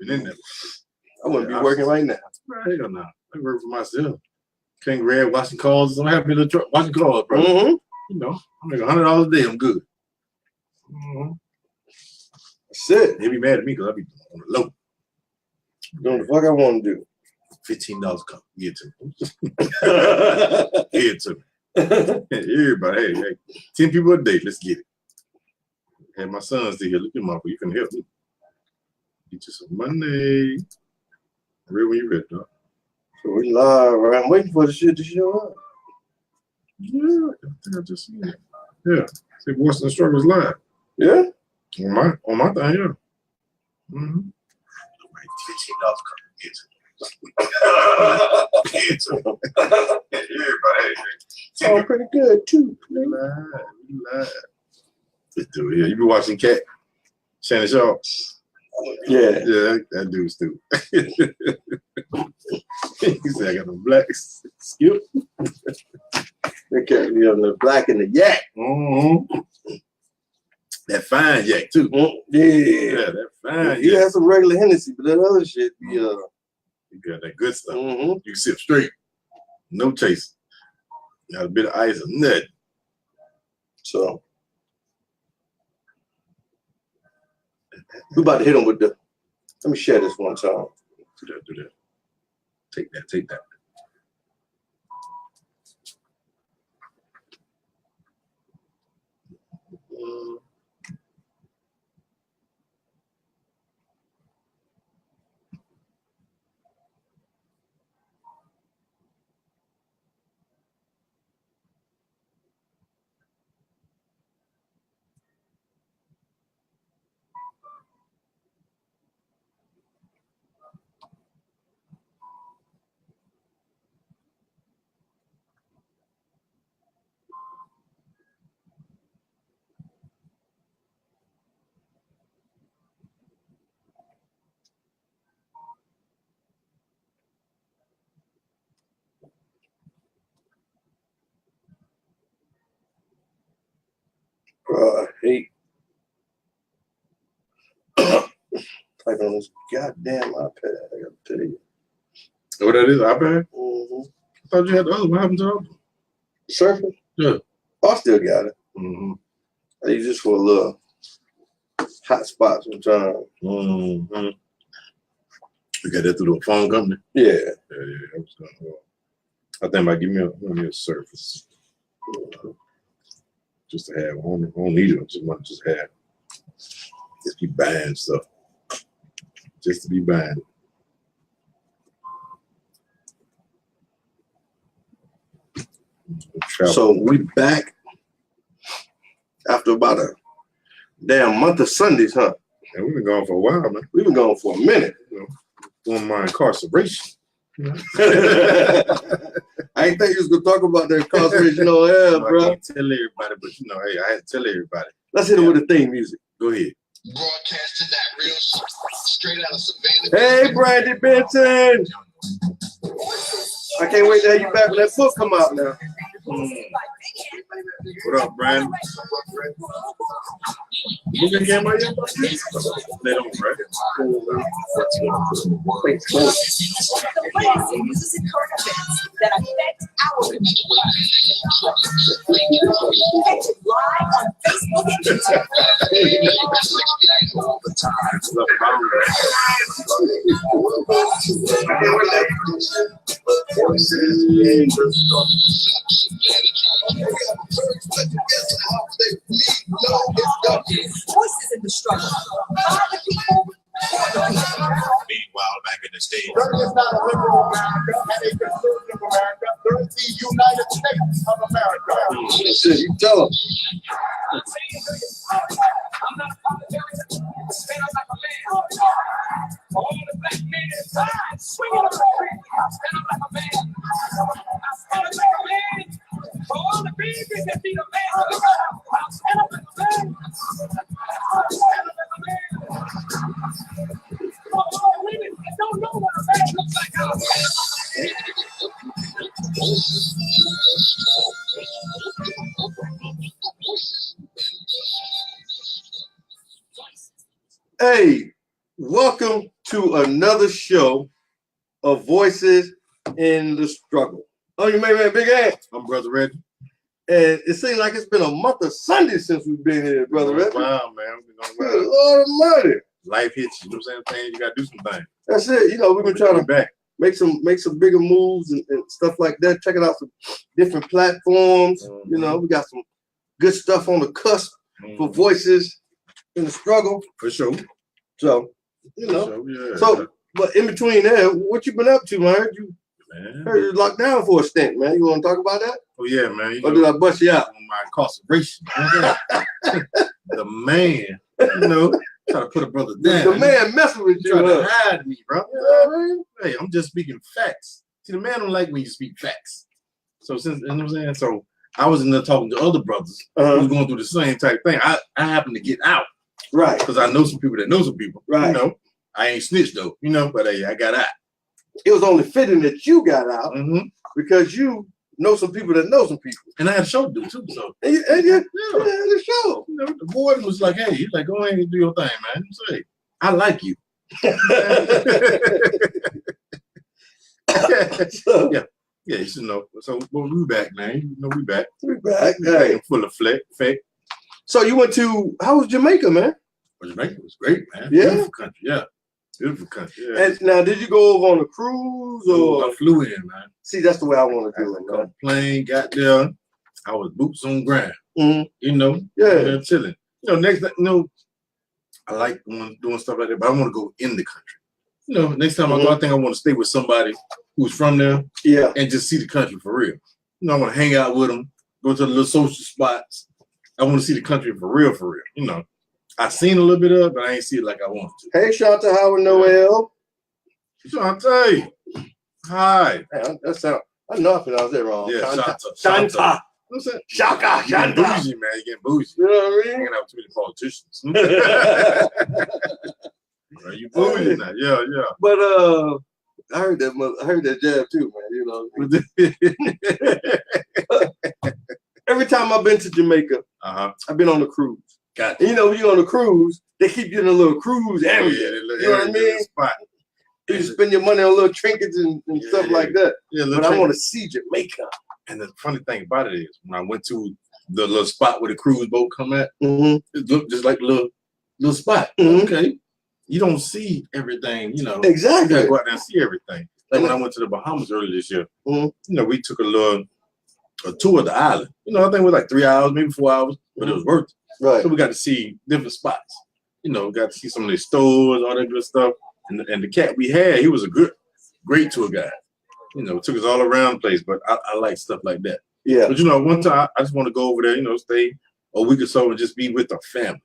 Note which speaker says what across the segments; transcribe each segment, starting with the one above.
Speaker 1: been in there.
Speaker 2: I wouldn't be working right now.
Speaker 1: Hell no. I work for myself. Can't grab washing cars. I'm happy to truck washing cars, bro.
Speaker 2: Mm-hmm.
Speaker 1: You know, I make $100 a day. I'm good.
Speaker 2: That's it.
Speaker 1: They be mad at me because I be on the low.
Speaker 2: Doing the fuck I want to do.
Speaker 1: $15 come. Give it to me. Give it to me. Everybody, hey, 10 people a day. Let's get it. And my son's still here. Look at my, you can help me. Get you some money. Real when you ready, dog.
Speaker 2: So we live, right? I'm waiting for the shit to show up.
Speaker 1: Yeah, I think I just seen it. Yeah. See Voicez Struggles live.
Speaker 2: Yeah?
Speaker 1: On my thing, yeah. Mm-hmm. $15 come. Everybody,
Speaker 2: sound pretty good too.
Speaker 1: We live. Let's do it. Yeah, you be watching Cat? Shannon Shaw?
Speaker 2: Yeah.
Speaker 1: Yeah, that dude's stupid. He said I got the black skip.
Speaker 2: They kept me on the black and the yak.
Speaker 1: Mm-hmm. That fine yak too.
Speaker 2: Yeah,
Speaker 1: that fine.
Speaker 2: You had some regular Hennessy, but that other shit,
Speaker 1: you got that good stuff.
Speaker 2: Mm-hmm.
Speaker 1: You can sip straight, no chase. Got a bit of ice or nothing. So
Speaker 2: we about to hit him with the. Let me share this one time.
Speaker 1: Do that. Take that.
Speaker 2: I hate typing on this goddamn iPad. I gotta tell you.
Speaker 1: What that is, iPad?
Speaker 2: Mm-hmm.
Speaker 1: I thought you had the other one. What happened to the other one?
Speaker 2: Surfing?
Speaker 1: Yeah.
Speaker 2: Oh, I still got it.
Speaker 1: Mm-hmm.
Speaker 2: I use this for a little hot spot sometimes.
Speaker 1: Mm-hmm. You got that through the phone company?
Speaker 2: Yeah.
Speaker 1: Yeah. I think about give me a Surface. Just to have. I don't need it. Just have. Just be buying stuff. Just to be buying it.
Speaker 2: So we back after about a damn month of Sundays, huh?
Speaker 1: And we've been gone for a while, man.
Speaker 2: We've been gone for a minute.
Speaker 1: Doing my incarceration.
Speaker 2: I ain't think you was gonna talk about the incarceration on air, bro.
Speaker 1: I can't tell everybody, but you know, hey, I had to tell everybody.
Speaker 2: Let's hit it with the theme music.
Speaker 1: Go ahead.
Speaker 3: Broadcasting that real shit straight out of Savannah.
Speaker 2: Hey, Brandy Benton. I can't wait to have you back when that book come out now.
Speaker 1: What up, Brandon? You can get my They don't, right?
Speaker 4: Uses in current events that affect our community. Catch it live on Facebook and YouTube.
Speaker 3: All the time.
Speaker 4: Voicez in the struggle. By the people, for the people.
Speaker 3: Meanwhile, back in the States.
Speaker 5: It's not a liberal America and a conservative America. There is the United States of America.
Speaker 2: Shit, you tell them.
Speaker 4: I'm not apologizing. Stand up like a man. All the black men inside, swinging on the street. Stand up like a man. Stand up like a man. For all the babies that need a man. Stand up like a man. Stand up like a man. For all the women that don't know what a man looks like.
Speaker 2: Hey, welcome to to another show of Voices in the Struggle. Oh, you made man, Big Ant.
Speaker 1: I'm Brother Reggie.
Speaker 2: And it seems like it's been a month of Sunday since we've been here, Brother Reggie.
Speaker 1: Wow, man.
Speaker 2: Good Lord Almighty.
Speaker 1: Life hits you. You know what I'm saying? You got to do some things.
Speaker 2: That's it. You know, we've been trying to
Speaker 1: back.
Speaker 2: make some bigger moves and stuff like that. Checking out some different platforms. You know, we got some good stuff on the cusp for Voices in the Struggle.
Speaker 1: For sure.
Speaker 2: So, you know.
Speaker 1: For sure, yeah.
Speaker 2: So, but in between there, what you been up to, man? Heard you locked down for a stint, man. You want to talk about that?
Speaker 1: Oh, yeah, man.
Speaker 2: Or did I bust you out?
Speaker 1: On my incarceration. The man, you know, try to put a brother down.
Speaker 2: The man messing with you.
Speaker 1: Trying to hide me, bro. You know what I mean? Hey, I'm just speaking facts. See, the man don't like when you speak facts. So, since, you know what I'm saying? So, I was in there talking to other brothers who was going through the same type thing. I happened to get out.
Speaker 2: Right.
Speaker 1: Because I know some people that know some people.
Speaker 2: Right.
Speaker 1: You know, I ain't snitched though, you know, but hey, I got out.
Speaker 2: It was only fitting that you got out because you know some people that know some people.
Speaker 1: And I had a show to do too, so.
Speaker 2: And you had a show.
Speaker 1: You know, the warden was like, hey, he's like, go ahead and do your thing, man. Say, I like you. Yeah. Yeah, you should know. So we back, man. You know, we back.
Speaker 2: We back.
Speaker 1: Hey. Full of fake.
Speaker 2: So you went to, how was Jamaica, man?
Speaker 1: Well, Jamaica was great, man.
Speaker 2: Yeah.
Speaker 1: Beautiful country, yeah. Beautiful country, yeah.
Speaker 2: And now, did you go over on a cruise or?
Speaker 1: I flew in, man.
Speaker 2: See, that's the way I want to do it, man.
Speaker 1: Plane, got there. I was boots on ground. You know?
Speaker 2: Yeah.
Speaker 1: Chilling. You know, next thing, you know, I like doing stuff like that, but I want to go in the country. You know, next time I go, I think I want to stay with somebody who's from there. Yeah. And just see the country for real. You know, I want to hang out with them, go to the little social spots. I want to see the country for real, you know. I seen a little bit of it, but I ain't see it like I wanted to.
Speaker 2: Hey, shout out to Howard Noel.
Speaker 1: Shante. Hi.
Speaker 2: Hey, that sound, I know I pronounced that wrong.
Speaker 1: Yeah,
Speaker 2: Shanta.
Speaker 1: What's that?
Speaker 2: Shaka.
Speaker 1: You're getting bougie, man. You're getting bougie.
Speaker 2: You know what I mean?
Speaker 1: Hanging out with too many politicians. You bougie now. Yeah.
Speaker 2: But I heard that jab too, man. You know. Every time I've been to Jamaica, I've been on a cruise.
Speaker 1: Gotcha.
Speaker 2: You know, when you're on a cruise, they keep you in a little cruise area. You know what I mean?
Speaker 1: Spot.
Speaker 2: You spend your money on little trinkets and stuff like that.
Speaker 1: Yeah,
Speaker 2: but I want to see Jamaica.
Speaker 1: And the funny thing about it is, when I went to the little spot where the cruise boat come at, it looked just like a little spot. Okay. You don't see everything, you know.
Speaker 2: Exactly.
Speaker 1: You gotta go out there and see everything. Like when I went to the Bahamas earlier this year, you know, we took a tour of the island. You know, I think it was like 3 hours, maybe 4 hours, but it was worth it.
Speaker 2: Right.
Speaker 1: So we got to see different spots. You know, got to see some of the stores, all that good stuff. And the cat we had, he was a great tour guide. You know, took us all around the place, but I like stuff like that.
Speaker 2: Yeah.
Speaker 1: But you know, one time I just want to go over there, you know, stay a week or so and just be with a family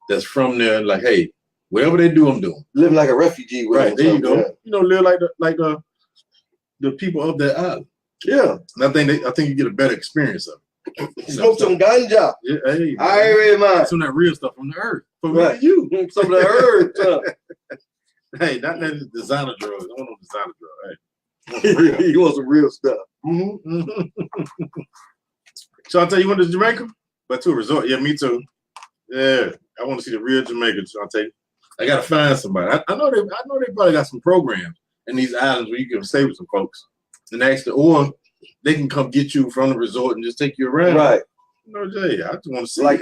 Speaker 1: that's from there. Like, hey, whatever they do, I'm doing.
Speaker 2: Living like a refugee.
Speaker 1: Right, there you go. Yeah. You know, live like the people of that island. Yeah. And I think you get a better experience of it.
Speaker 2: Smoke some ganja.
Speaker 1: Yeah, hey,
Speaker 2: I ain't mind.
Speaker 1: Some of that real stuff from the earth. From
Speaker 2: you. Some of that herb.
Speaker 1: Hey, not that designer drugs. I want no designer drugs.
Speaker 2: Hey. You want some real stuff.
Speaker 1: So I'll tell you, went to Jamaica? But to a resort. Yeah, me too. Yeah. I want to see the real Jamaican. So I'll tell you. I gotta find somebody. I know they probably got some programs in these islands where you can stay with some folks. And actually, or they can come get you from the resort and just take you around.
Speaker 2: Right.
Speaker 1: You know, Jay, I just want to see
Speaker 2: like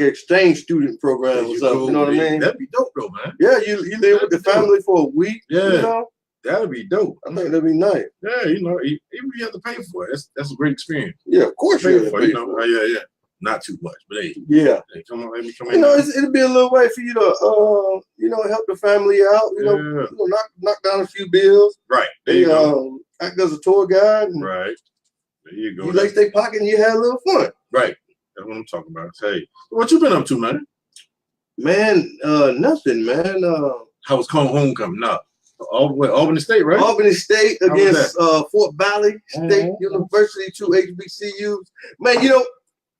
Speaker 2: an exchange student program or something. You know what I mean?
Speaker 1: That'd be dope though, man.
Speaker 2: Yeah, you live with the family for a week.
Speaker 1: Yeah.
Speaker 2: You know?
Speaker 1: That'd be dope.
Speaker 2: I think that'd be nice.
Speaker 1: Yeah, you know, even if you have to pay for it, that's a great experience.
Speaker 2: Yeah, of course you have to pay for it.
Speaker 1: Yeah. Not too much, but hey.
Speaker 2: Yeah.
Speaker 1: Hey, come on, let me come in.
Speaker 2: You know, it'll be a little way for you to you know, help the family out, you know, knock down a few bills.
Speaker 1: Right. There you go.
Speaker 2: Act as a tour guide.
Speaker 1: Right. There you go.
Speaker 2: You lace their pocket and you had a little fun.
Speaker 1: Right. That's what I'm talking about. Hey, what you been up to, man?
Speaker 2: Man, nothing, man.
Speaker 1: How was homecoming? No. Albany State, right?
Speaker 2: Albany State against Fort Valley State University, 2 HBCUs. Man, you know,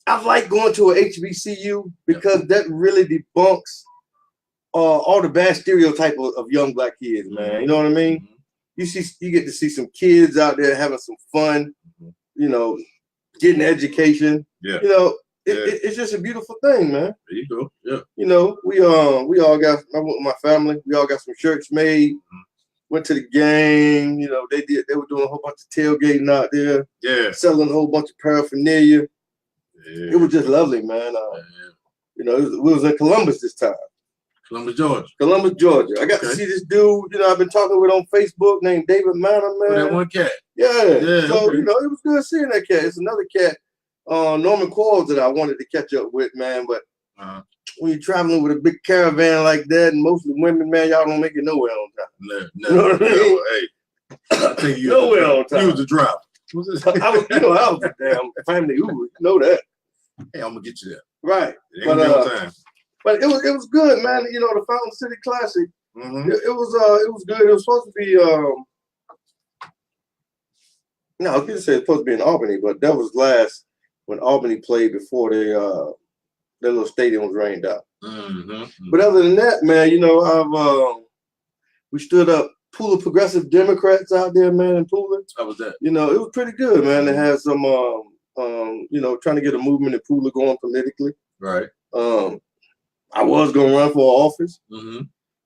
Speaker 2: I like going to a HBCU because that really debunks all the bad stereotype of young black kids, man. You know what I mean? You get to see some kids out there having some fun, you know, getting education.
Speaker 1: Yeah.
Speaker 2: You know, it's just a beautiful thing, man.
Speaker 1: There you go. Yeah.
Speaker 2: You know, we all got, I went with my family. We all got some shirts made. Went to the game. You know, they were doing a whole bunch of tailgating out there.
Speaker 1: Yeah.
Speaker 2: Selling a whole bunch of paraphernalia.
Speaker 1: Yeah.
Speaker 2: It was just lovely, man. You know, we was in Columbus this time.
Speaker 1: Columbus, Georgia.
Speaker 2: Columbus, Georgia. I got to see this dude, you know, I've been talking with on Facebook named David Manor, man.
Speaker 1: Oh, that one cat.
Speaker 2: Yeah. So,
Speaker 1: okay.
Speaker 2: you know, it was good seeing that cat. It's another cat, Norman Quarles, that I wanted to catch up with, man. But when you're traveling with a big caravan like that, and mostly women, man, y'all don't make it nowhere on time.
Speaker 1: No,
Speaker 2: you know what I mean?
Speaker 1: Hey, I think you
Speaker 2: nowhere on time.
Speaker 1: You was the driver.
Speaker 2: I was a damn family Uber. You know that.
Speaker 1: Hey, I'm gonna get you there.
Speaker 2: Right.
Speaker 1: It ain't gonna be on time.
Speaker 2: But it was good, man. You know, the Fountain City Classic. It was good. It was supposed to be no, I was gonna say it's supposed to be in Albany, but that was last when Albany played before their little stadium was rained out. But other than that, man, you know, we stood up Pooler Progressive Democrats out there, man, in Pooler.
Speaker 1: How was that?
Speaker 2: You know, it was pretty good, man. They had some you know, trying to get a movement in Pooler going politically.
Speaker 1: Right.
Speaker 2: I was gonna run for office,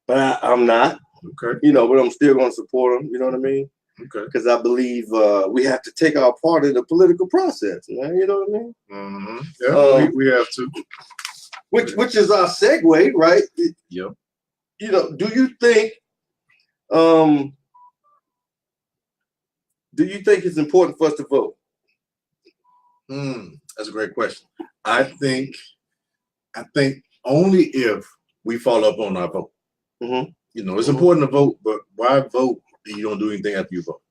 Speaker 2: but I'm not.
Speaker 1: Okay.
Speaker 2: You know, but I'm still gonna support them. You know what I mean?
Speaker 1: Okay.
Speaker 2: Because I believe we have to take our part in the political process, man. You know what I mean?
Speaker 1: Yeah, we have to.
Speaker 2: Which is our segue, right?
Speaker 1: Yep.
Speaker 2: You know, do you think it's important for us to vote?
Speaker 1: That's a great question. I think only if we follow up on our vote. You know, it's important to vote, but why vote and you don't do anything after you vote?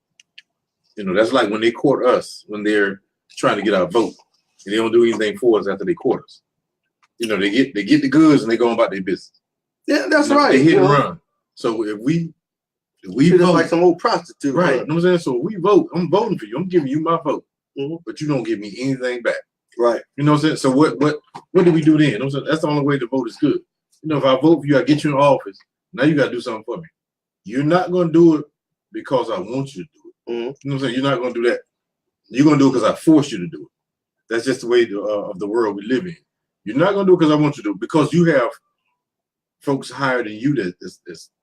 Speaker 1: You know, that's like when they court us, when they're trying to get our vote, and they don't do anything for us after they court us. You know, they get the goods and they go about their business.
Speaker 2: Yeah, that's
Speaker 1: you know,
Speaker 2: right.
Speaker 1: They hit and run. So if we vote,
Speaker 2: like some old prostitute,
Speaker 1: right? You know what I'm saying? So if we vote, I'm voting for you. I'm giving you my vote, but you don't give me anything back.
Speaker 2: Right.
Speaker 1: You know what I'm saying? So what do we do then? You know what I'm saying? That's the only way to vote is good. You know, if I vote for you, I get you in office. Now you got to do something for me. You're not going to do it because I want you to do it. You know what I'm saying? You're not going to do that. You're going to do it because I force you to do it. That's just the way of the world we live in. You're not going to do it because I want you to do it, because you have folks higher than you that's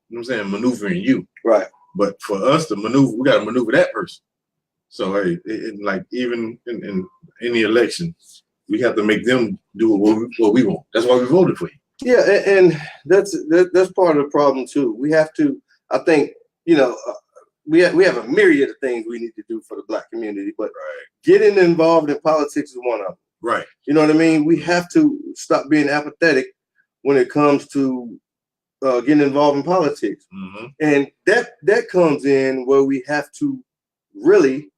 Speaker 1: you know what I'm saying, maneuvering you.
Speaker 2: Right.
Speaker 1: But for us to maneuver, we got to maneuver that person. So hey, like even in any election, we have to make them do what we want. That's why we voted for you.
Speaker 2: Yeah, and that's part of the problem too. We have to, I think, you know, we have a myriad of things we need to do for the Black community, but getting involved in politics is one of them.
Speaker 1: Right.
Speaker 2: You know what I mean? We have to stop being apathetic when it comes to getting involved in politics, and that comes in where we have to really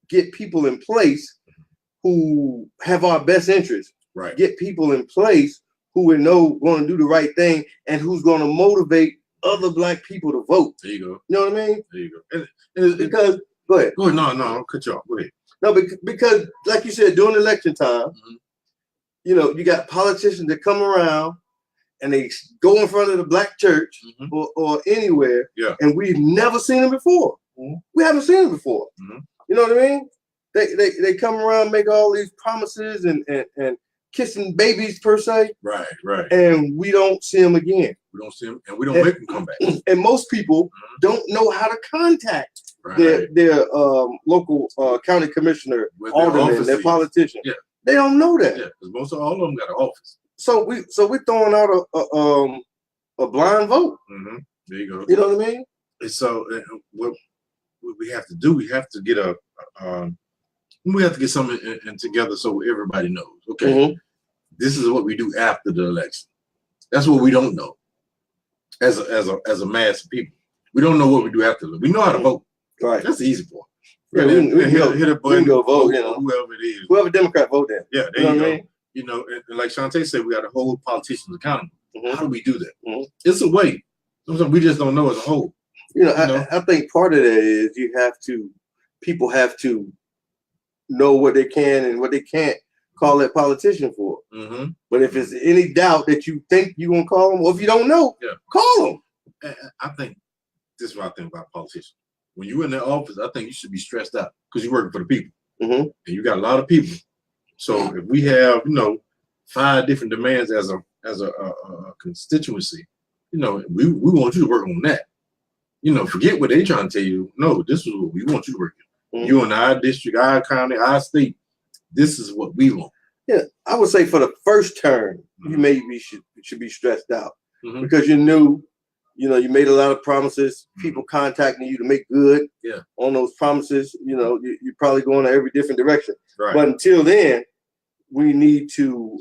Speaker 2: get people in place who have our best interests.
Speaker 1: Right. Get
Speaker 2: people in place who we know going to do the right thing and who's going to motivate other Black people to vote.
Speaker 1: There you go.
Speaker 2: You know what I mean?
Speaker 1: There you go.
Speaker 2: Because go ahead.
Speaker 1: Go ahead. No, I'll cut you off. Go ahead.
Speaker 2: No, because like you said, during election time, you know, you got politicians that come around and they go in front of the Black church or anywhere, and we've never seen them before. We haven't seen them before. You know what I mean? They come around, make all these promises and kissing babies per se. Right. And we don't see them again.
Speaker 1: We don't see them, and we don't make them come back.
Speaker 2: And most people don't know how to contact their local county commissioner, alderman, their politician. Yeah. They don't know that.
Speaker 1: Yeah, because most of all of them got an office.
Speaker 2: So we're throwing out a blind vote.
Speaker 1: There you go.
Speaker 2: You know what I mean?
Speaker 1: And so what we have to do, we have to get something in together so everybody knows. Okay, this is what we do after the election. That's what we don't know. As a mass of people, we don't know what we do after. We know how to vote. Right. That's the easy part.
Speaker 2: Yeah, we can
Speaker 1: hit a button,
Speaker 2: go vote. You know,
Speaker 1: whoever it is,
Speaker 2: whoever Democrat vote then.
Speaker 1: Yeah, there you go. You know, and like Shantae said, we got to hold politicians accountable. How do we do that? It's a way. Sometimes we just don't know as a whole.
Speaker 2: You know, I think part of that is people have to know what they can and what they can't call that politician for. But if it's any doubt that you think you're going to call them, or if you don't know, call them.
Speaker 1: I think this is what I think about politicians. When you're in their office, I think you should be stressed out because you're working for the people. And you got a lot of people. So if we have, you know, 5 different demands as a constituency, you know, we want you to work on that. You know, forget what they trying to tell you. No, this is what we want you to work on.
Speaker 2: Mhm.
Speaker 1: You in our district, our county, our state. This is what we want.
Speaker 2: Yeah, I would say for the first term, you
Speaker 1: Mhm.
Speaker 2: maybe should be stressed out
Speaker 1: Mhm.
Speaker 2: because you knew, you know, you made a lot of promises. People contacting you to make good on those promises. You know, you're probably going in every different direction.
Speaker 1: Right.
Speaker 2: But until then, we need to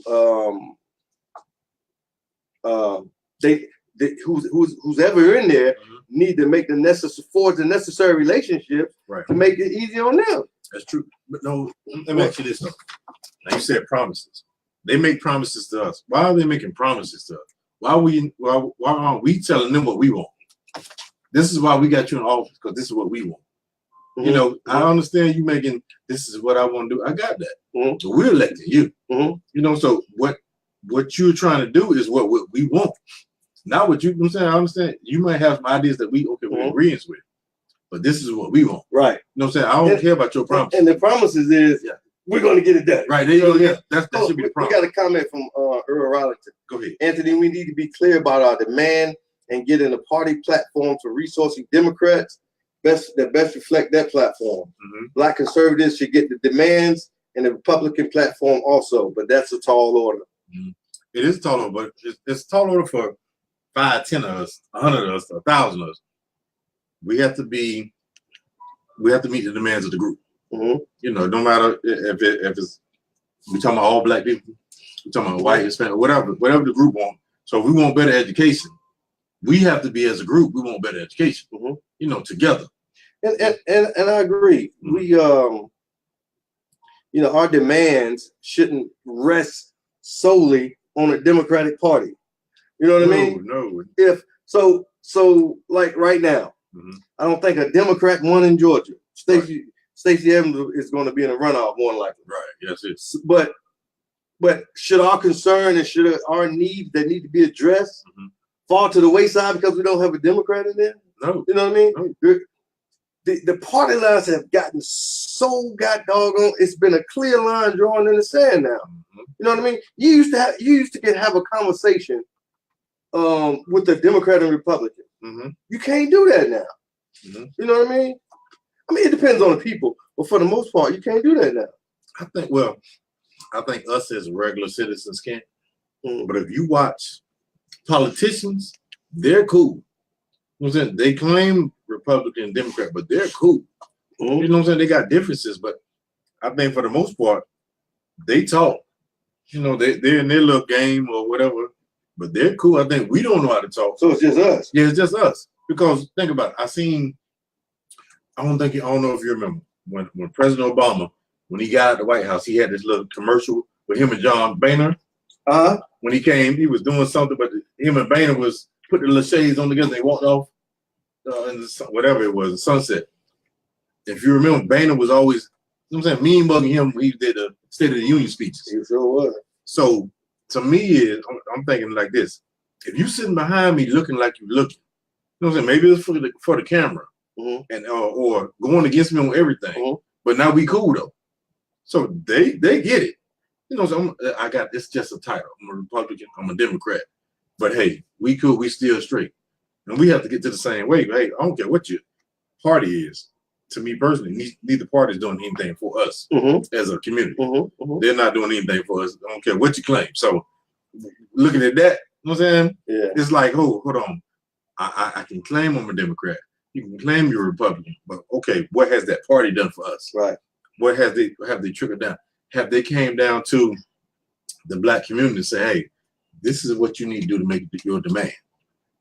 Speaker 2: who's ever in there need to make the necessary relationships to make it easy on them.
Speaker 1: That's true. But no, let me ask you this though. Now you said promises. They make promises to us. Why are they making promises to us? Why aren't we telling them what we want? This is why we got you in office, because this is what we want.
Speaker 2: Mhm.
Speaker 1: You know, I understand you making this is what I want to do. I got that.
Speaker 2: Mhm.
Speaker 1: But we're electing you.
Speaker 2: Mhm.
Speaker 1: You know, so what you're trying to do is what we want. Not what I'm saying. I understand you might have some ideas that we're agreeing with, but this is what we want.
Speaker 2: Right.
Speaker 1: You know what I'm saying? I don't care about your promises.
Speaker 2: And the promises is we're going to get it done.
Speaker 1: Right, there you go. Yeah, that should be the
Speaker 2: We
Speaker 1: promise.
Speaker 2: got a comment from Earl Rollington.
Speaker 1: Go ahead.
Speaker 2: Anthony, we need to be clear about our demand and getting a party platform for resourcing Democrats that best reflect that platform.
Speaker 1: Mm-hmm.
Speaker 2: Black conservatives should get the demands and the Republican platform also, but that's a tall order.
Speaker 1: Mm-hmm. It is tall order, but it's tall order for 5, 10 of us, 100 of us, 1,000 of us. We have to meet the demands of the group.
Speaker 2: Mm-hmm.
Speaker 1: You know, no matter if it's we talking about all black people, we talking about white, Hispanic, whatever the group want. So if we want better education, we have to be as a group. We want better education.
Speaker 2: Mm-hmm.
Speaker 1: You know, together.
Speaker 2: And I agree.
Speaker 1: Mm-hmm.
Speaker 2: We you know, our demands shouldn't rest solely on the Democratic Party. You know what I mean?
Speaker 1: No.
Speaker 2: If so like right now, I don't think a Democrat won in Georgia. Stacey Abrams is going to be in a runoff more than likely.
Speaker 1: Right. Yes, it's.
Speaker 2: But should our concern and should our needs that need to be addressed fall to the wayside because we don't have a Democrat in there?
Speaker 1: No.
Speaker 2: You know what I mean?
Speaker 1: No.
Speaker 2: The party lines have gotten so doggone. It's been a clear line drawn in the sand now. You know what I mean? You used to have a conversation with the Democrat and Republican. You can't do that now. You know what I mean? I mean, it depends on the people, but for the most part, you can't do that now.
Speaker 1: I think us as regular citizens can't. But if you watch politicians, they're cool. You know what I'm saying? They claim Republican and Democrat, but they're cool. You know what I'm saying? They got differences, but I think for the most part, they talk. You know, they're in their little game or whatever, but they're cool. I think we don't know how to talk.
Speaker 2: So it's just us.
Speaker 1: Yeah, it's just us. Because think about it. I don't know if you remember when President Obama, when he got out of the White House, he had this little commercial with him and John Boehner. When he came, he was doing something, but him and Boehner was putting the little shades on together. They walked off in whatever it was, the sunset. If you remember, Boehner was always, you know what I'm saying, mean bugging him when he did the State of the Union speeches.
Speaker 2: He sure was.
Speaker 1: So to me, I'm thinking like this: if you sitting behind me looking like you're looking, you know what I'm saying? Maybe it's for the camera. And or going against me on everything, but now we cool though. So they get it. You know, so it's just a title. I'm a Republican, I'm a Democrat. But hey, we cool, we still straight. And we have to get to the same way. Hey, I don't care what your party is. To me personally, neither party is doing anything for us as a community. They're not doing anything for us. I don't care what you claim. So looking at that, you know what I'm saying?
Speaker 2: Yeah.
Speaker 1: It's like, hold on. I can claim I'm a Democrat. You can claim you're a Republican, but okay, what has that party done for us?
Speaker 2: Right.
Speaker 1: What have they trickled down? Have they came down to the black community and say, hey, this is what you need to do to make your demand.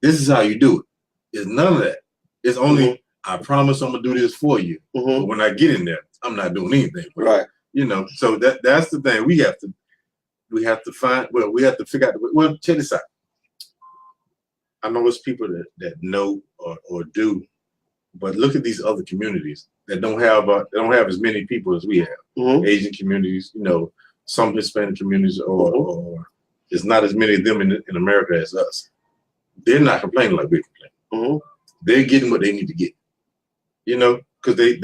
Speaker 1: This is how you do it. It's none of that. It's only I promise I'm gonna do this for you. But when I get in there, I'm not doing anything.
Speaker 2: Right.
Speaker 1: You know, so that's the thing. We have to figure out well, check this out. I know there's people that know or do. But look at these other communities that don't have as many people as we have. Asian communities, you know, some Hispanic communities, or there's not as many of them in America as us. They're not complaining like we're complaining. They're getting what they need to get. You know, because they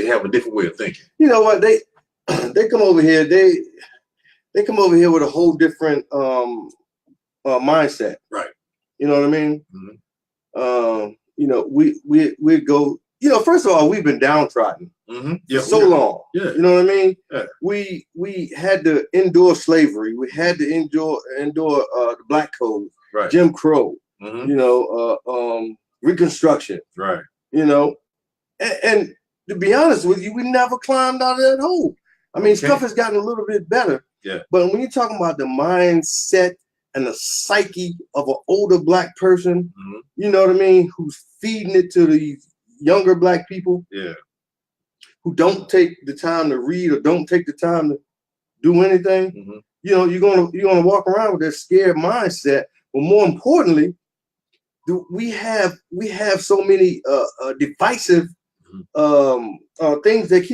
Speaker 1: have a different way of thinking.
Speaker 2: You know what? They come over here. They come over here with a whole different mindset.
Speaker 1: Right.
Speaker 2: You know what I mean?
Speaker 1: Mm-hmm.
Speaker 2: You know, we go. You know, first of all, we've been downtrodden
Speaker 1: Mm-hmm.
Speaker 2: for so long.
Speaker 1: Yeah.
Speaker 2: You know what I mean?
Speaker 1: Yeah.
Speaker 2: We had to endure slavery. We had to endure the Black Code,
Speaker 1: Right.
Speaker 2: Jim Crow.
Speaker 1: Mm-hmm.
Speaker 2: You know, Reconstruction.
Speaker 1: Right.
Speaker 2: You know, and to be honest with you, we never climbed out of that hole. I mean, stuff has gotten a little bit better.
Speaker 1: Yeah.
Speaker 2: But when you're talking about the mindset and the psyche of an older Black person,
Speaker 1: Mm-hmm.
Speaker 2: you know what I mean, who's feeding it to these younger Black people,
Speaker 1: Yeah.
Speaker 2: who don't take the time to read or don't take the time to do anything,
Speaker 1: Mm-hmm.
Speaker 2: you know, you're gonna walk around with that scared mindset. But more importantly, we have so many divisive things that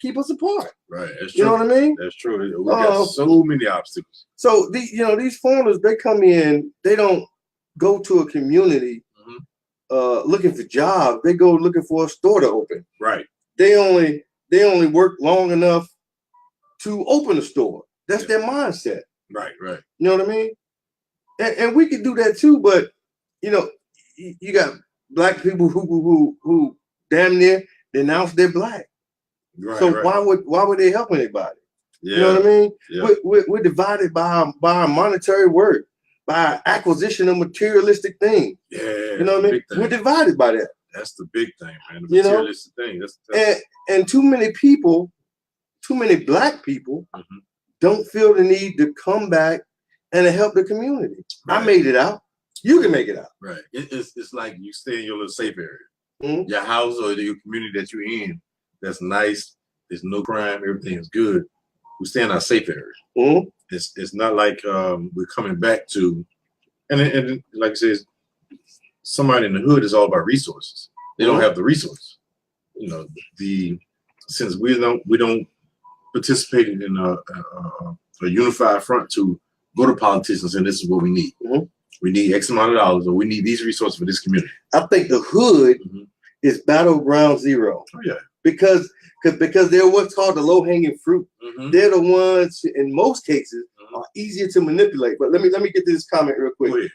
Speaker 2: keep us apart.
Speaker 1: Right. That's true.
Speaker 2: You know what I mean?
Speaker 1: That's true. We got so many obstacles.
Speaker 2: So these foreigners, they come in, they don't go to a community looking for jobs. They go looking for a store to open.
Speaker 1: Right.
Speaker 2: They only work long enough to open a store. That's their mindset.
Speaker 1: Right. Right.
Speaker 2: You know what I mean? And we could do that too, but you know, you got Black people who damn near denounce they're Black.
Speaker 1: Right.
Speaker 2: So
Speaker 1: right.
Speaker 2: why would they help anybody?
Speaker 1: Yeah.
Speaker 2: You know what I mean?
Speaker 1: Yeah.
Speaker 2: We're divided by our monetary worth, by our acquisition of materialistic things.
Speaker 1: Yeah.
Speaker 2: You know what I mean? We're divided by that.
Speaker 1: That's the big thing, man. The
Speaker 2: You know?
Speaker 1: materialistic thing. That's
Speaker 2: And too many people, too many Black people don't feel the need to come back and to help the community.
Speaker 1: Right.
Speaker 2: I made it out. You can make it out.
Speaker 1: right. It's like you stay in your little safe area.
Speaker 2: Mhm.
Speaker 1: Your house or your community that you're in, that's nice. There's no crime. Everything is good. We stay in our safe area.
Speaker 2: Mhm.
Speaker 1: It's not like we're coming back to, and like I said, somebody in the hood is all about resources. They don't have the resources. You know, since we don't participate in a unified front to go to politicians and this is what we need.
Speaker 2: Mhm.
Speaker 1: We need X amount of dollars, or we need these resources for this community.
Speaker 2: I think the hood
Speaker 1: Mhm.
Speaker 2: is battleground zero.
Speaker 1: Oh yeah.
Speaker 2: Because they're what's called the low-hanging fruit.
Speaker 1: Mm-hmm.
Speaker 2: They're the ones, in most cases,
Speaker 1: Mhm.
Speaker 2: are easier to manipulate. But let me get to this comment real quick.
Speaker 1: Go ahead.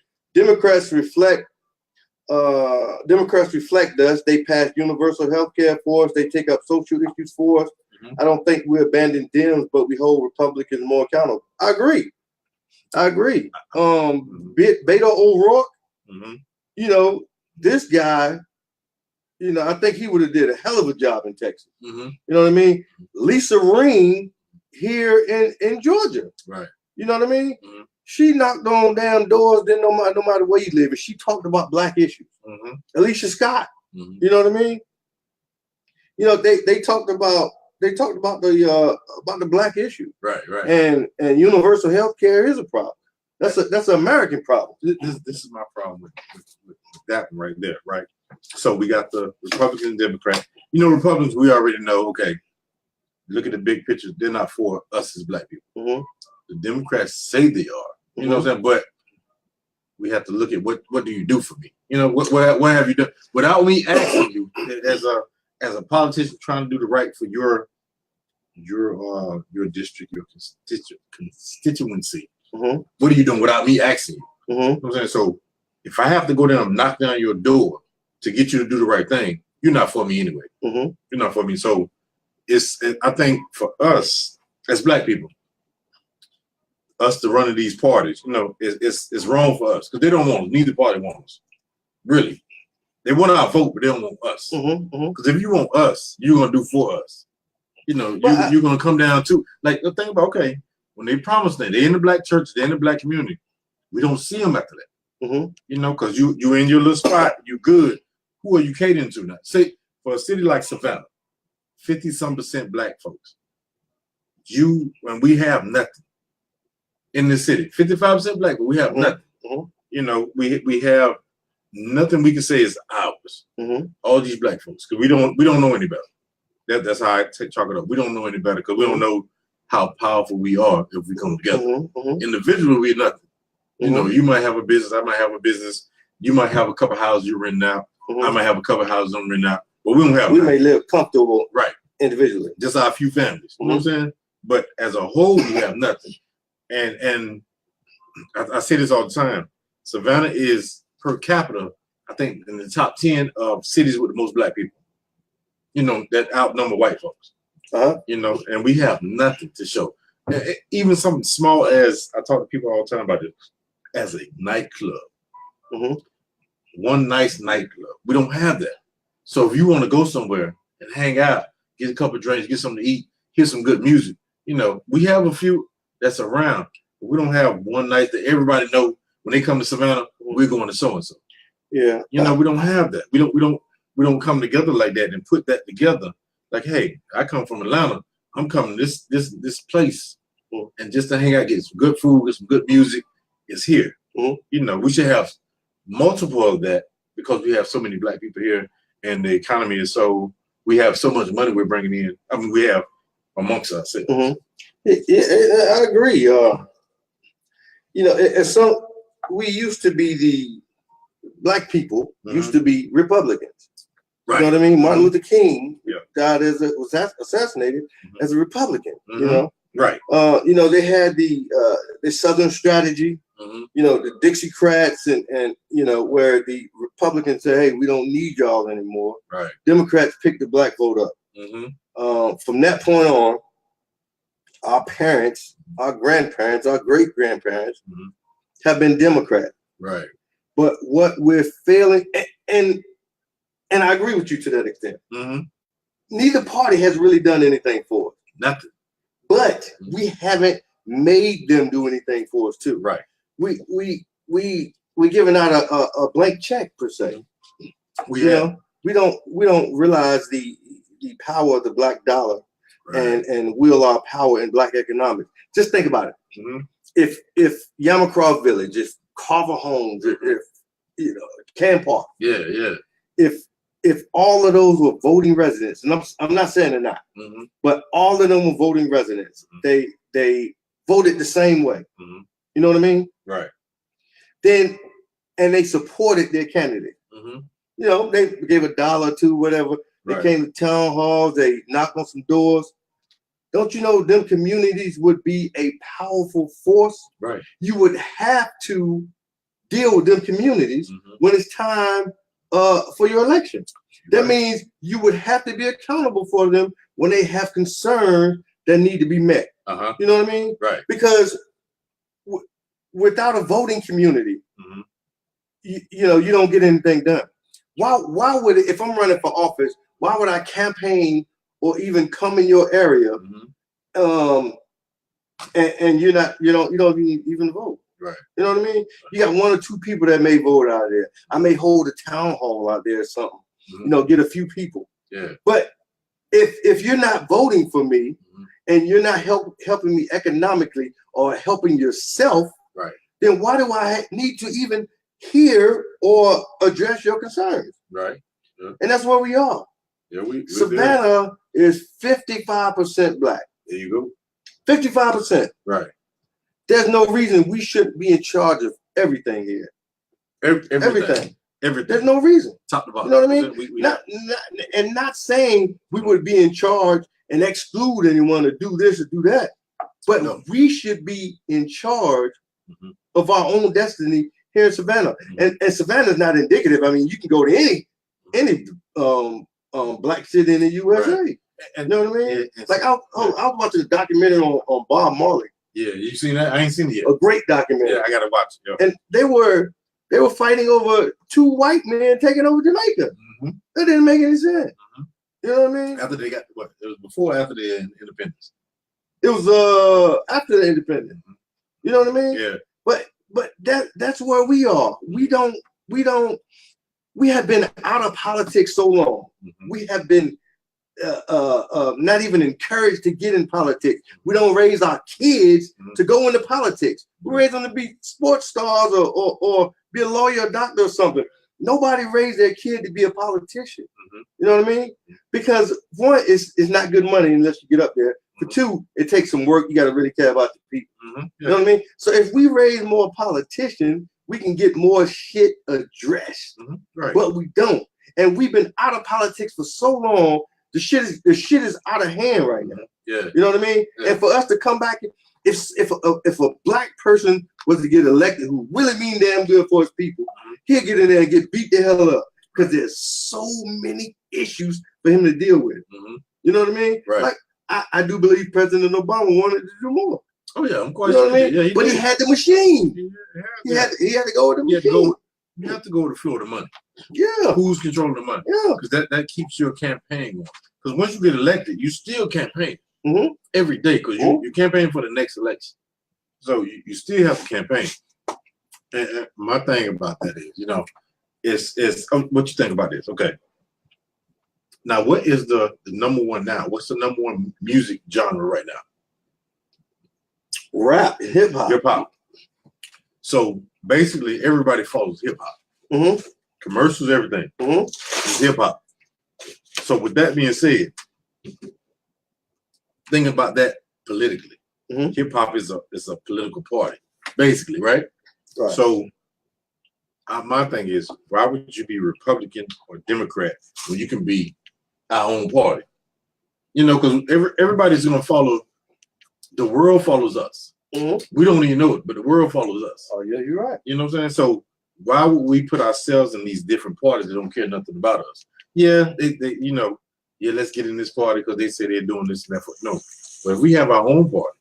Speaker 2: Democrats reflect us. They pass universal health care for us. They take up social issues for us.
Speaker 1: Mhm.
Speaker 2: I don't think we abandon Dems, but we hold Republicans more accountable. I agree. Beto O'Rourke,
Speaker 1: Mm-hmm.
Speaker 2: you know, this guy, you know, I think he would have did a hell of a job in Texas.
Speaker 1: Mm-hmm.
Speaker 2: You know what I mean? Lisa Ring here in Georgia.
Speaker 1: Right.
Speaker 2: You know what I mean?
Speaker 1: Mhm.
Speaker 2: She knocked on damn doors, no matter where you live, and she talked about Black issues.
Speaker 1: Mm-hmm.
Speaker 2: Alicia Scott,
Speaker 1: Mm-hmm.
Speaker 2: you know what I mean? You know, they talked about the Black issue.
Speaker 1: Right. Right.
Speaker 2: And universal health care is a problem. That's an American problem.
Speaker 1: This is my problem with that one right there, right? So we got the Republicans and Democrats. You know, Republicans, we already know, okay, look at the big picture. They're not for us as Black people.
Speaker 2: Mhm.
Speaker 1: The Democrats say they are. You know what I'm saying? But we have to look at what do you do for me? You know, what have you done? Without me asking you, as a politician trying to do the right for your district, your constituency.
Speaker 2: Mhm.
Speaker 1: What are you doing without me asking you?
Speaker 2: Mhm.
Speaker 1: You know what I'm saying? So if I have to go down and knock down your door to get you to do the right thing, you're not for me anyway.
Speaker 2: Mhm.
Speaker 1: You're not for me. So I think for us as Black people, us to run these parties, you know, it's wrong for us because they don't want us. Neither party wants us. Really. They want our vote, but they don't want us.
Speaker 2: Mhm. Mhm.
Speaker 1: Because if you want us, you're gonna do for us. You know, you're gonna come down to like the thing about when they promise that they're in the Black church, they're in the Black community, we don't see them after that.
Speaker 2: Mhm.
Speaker 1: You know, because you in your little spot, you good. Who are you catering to now? Say for a city like Savannah, 50-some% Black folks. When we have nothing in this city, 55% Black, but we have nothing.
Speaker 2: Mhm.
Speaker 1: You know, we have nothing we can say is ours.
Speaker 2: Mhm.
Speaker 1: All these Black folks, because we don't know any better. That's how I chalk it up. We don't know any better because we don't know how powerful we are if we come together.
Speaker 2: Mhm. Mhm.
Speaker 1: Individually, we're nothing. You know,
Speaker 2: Mhm.
Speaker 1: you might have a business, I might have a business. You might have a couple houses you're renting out.
Speaker 2: Mhm.
Speaker 1: I might have a couple houses I'm renting out. But we don't have
Speaker 2: We
Speaker 1: nothing.
Speaker 2: may live comfortable,
Speaker 1: Right.
Speaker 2: individually.
Speaker 1: Just our few families. You know what I'm saying? But as a whole, we have nothing. And I say this all the time. Savannah is per capita, I think, in the top 10 of cities with the most black people. You know, that outnumber white folks. You know, and we have nothing to show. Even something small as I talk to people all the time about this, as a nightclub. One nice nightclub. We don't have that. So if you want to go somewhere and hang out, get a couple of drinks, get something to eat, hear some good music, you know, we have a few that's around. But we don't have one night that everybody know when they come to Savannah, we're going to so and so.
Speaker 2: Yeah.
Speaker 1: You know, we don't have that. We don't come together like that and put that together. Like, hey, I come from Atlanta. I'm coming to this place, and just to hang out, get some good food, get some good music. Is here. You know, we should have multiple of that because we have so many black people here, and the economy is so. We have so much money we're bringing in. I mean, we have amongst ourselves.
Speaker 2: I agree. You know, and so we used to be the black people used to be Republicans.
Speaker 1: Right.
Speaker 2: You know what I mean? Martin Luther King died was assassinated as a Republican. You know,
Speaker 1: right?
Speaker 2: You know, they had the Southern strategy. You know, the Dixiecrats and you know, where the Republicans say, hey, we don't need y'all anymore.
Speaker 1: Right.
Speaker 2: Democrats picked the black vote up. From that point on, our parents, our grandparents, our great grandparents have been Democrat.
Speaker 1: Right.
Speaker 2: But what we're failing, and I agree with you to that extent. Neither party has really done anything for us.
Speaker 1: Nothing.
Speaker 2: But we haven't made them do anything for us too.
Speaker 1: Right.
Speaker 2: We giving out a blank check per se.
Speaker 1: We
Speaker 2: don't realize the power of the black dollar and wield our power in black economics. Just think about it. If Yamacraw Village, if Carver Homes, if you know Camp Park, if all of those were voting residents, and I'm not saying they're not, but all of them were voting residents. They voted the same way. You know what I mean?
Speaker 1: Right.
Speaker 2: Then and they supported their candidate. You know, they gave $1, $2, whatever. They came to town halls. They knocked on some doors. Don't you know them communities would be a powerful force?
Speaker 1: Right.
Speaker 2: You would have to deal with them communities when it's time for your election. That means you would have to be accountable for them when they have concerns that need to be met. You know what I mean?
Speaker 1: Right.
Speaker 2: Because without a voting community, you know, you don't get anything done. Why would it, if I'm running for office, why would I campaign or even come in your area and you don't even vote?
Speaker 1: Right.
Speaker 2: You know what I mean? You got 1 or 2 people that may vote out there. I may hold a town hall out there or something. You know, get a few people.
Speaker 1: Yeah.
Speaker 2: But if you're not voting for me and you're not helping me economically or helping yourself, then why do I need to even hear or address your concerns?
Speaker 1: Right.
Speaker 2: And that's where we are.
Speaker 1: Yeah,
Speaker 2: Savannah is 55% black.
Speaker 1: There you
Speaker 2: go. 55%.
Speaker 1: Right.
Speaker 2: There's no reason we shouldn't be in charge of everything here. Everything. There's no reason.
Speaker 1: Top to bottom.
Speaker 2: You know what I mean? Not saying we would be in charge and exclude anyone to do this or do that, but we should be in charge of our own destiny here in Savannah. And Savannah is not indicative. I mean, you can go to any black city in the USA.
Speaker 1: Right.
Speaker 2: You know what I mean? Like I was watching a documentary on Bob Marley.
Speaker 1: Yeah, you seen that? I ain't seen it yet.
Speaker 2: A great documentary.
Speaker 1: Yeah, I gotta watch it.
Speaker 2: And they were fighting over 2 white men taking over Jamaica. That didn't make any sense. You know what I mean?
Speaker 1: After they got what? It was before or after the independence?
Speaker 2: It was after the independence. You know what I mean?
Speaker 1: Yeah.
Speaker 2: But that's where we are. We have been out of politics so long. We have been not even encouraged to get in politics. We don't raise our kids to go into politics. We raise them to be sports stars or be a lawyer, a doctor, or something. Nobody raised their kid to be a politician. You know what I mean? Because 1, it's not good money unless you get up there. For 2, it takes some work. You got to really care about the people. You know what I mean? So if we raise more politicians, we can get more shit addressed.
Speaker 1: Right.
Speaker 2: But we don't. And we've been out of politics for so long. The shit is out of hand right now.
Speaker 1: Yeah.
Speaker 2: You know what I mean?
Speaker 1: Yeah.
Speaker 2: And for us to come back, if a black person was to get elected who really mean damn good for his people, he'll get in there and get beat the hell up because there's so many issues for him to deal with. You know what I mean?
Speaker 1: Right.
Speaker 2: Like I do believe President Obama wanted to do more.
Speaker 1: Oh yeah, I'm quite
Speaker 2: You know
Speaker 1: sure.
Speaker 2: what I mean?
Speaker 1: Yeah,
Speaker 2: but he had the machine.
Speaker 1: He had
Speaker 2: He had to go with the machine.
Speaker 1: you have to go with the flow of the money.
Speaker 2: Yeah.
Speaker 1: Who's controlling the money?
Speaker 2: Yeah.
Speaker 1: Because that keeps your campaign going. Because once you get elected, you still campaign every day because you campaign for the next election. So you still have to campaign. And my thing about that is, you know, it's what you think about this? Okay. Now, what is the number one now? What's the number one music genre right now?
Speaker 2: Rap, hip hop.
Speaker 1: Hip hop. So basically, everybody follows hip hop. Commercials, everything. Is hip hop. So with that being said, think about that politically. Hip hop is a political party, basically, right?
Speaker 2: Right.
Speaker 1: So my thing is, why would you be Republican or Democrat when you can be our own party? You know, because everybody's gonna follow. The world follows us. We don't even know it, but the world follows us.
Speaker 2: Oh yeah, you're right.
Speaker 1: You know what I'm saying? So why would we put ourselves in these different parties that don't care nothing about us? Yeah, they you know, yeah, let's get in this party because they say they're doing this and that. No, but if we have our own party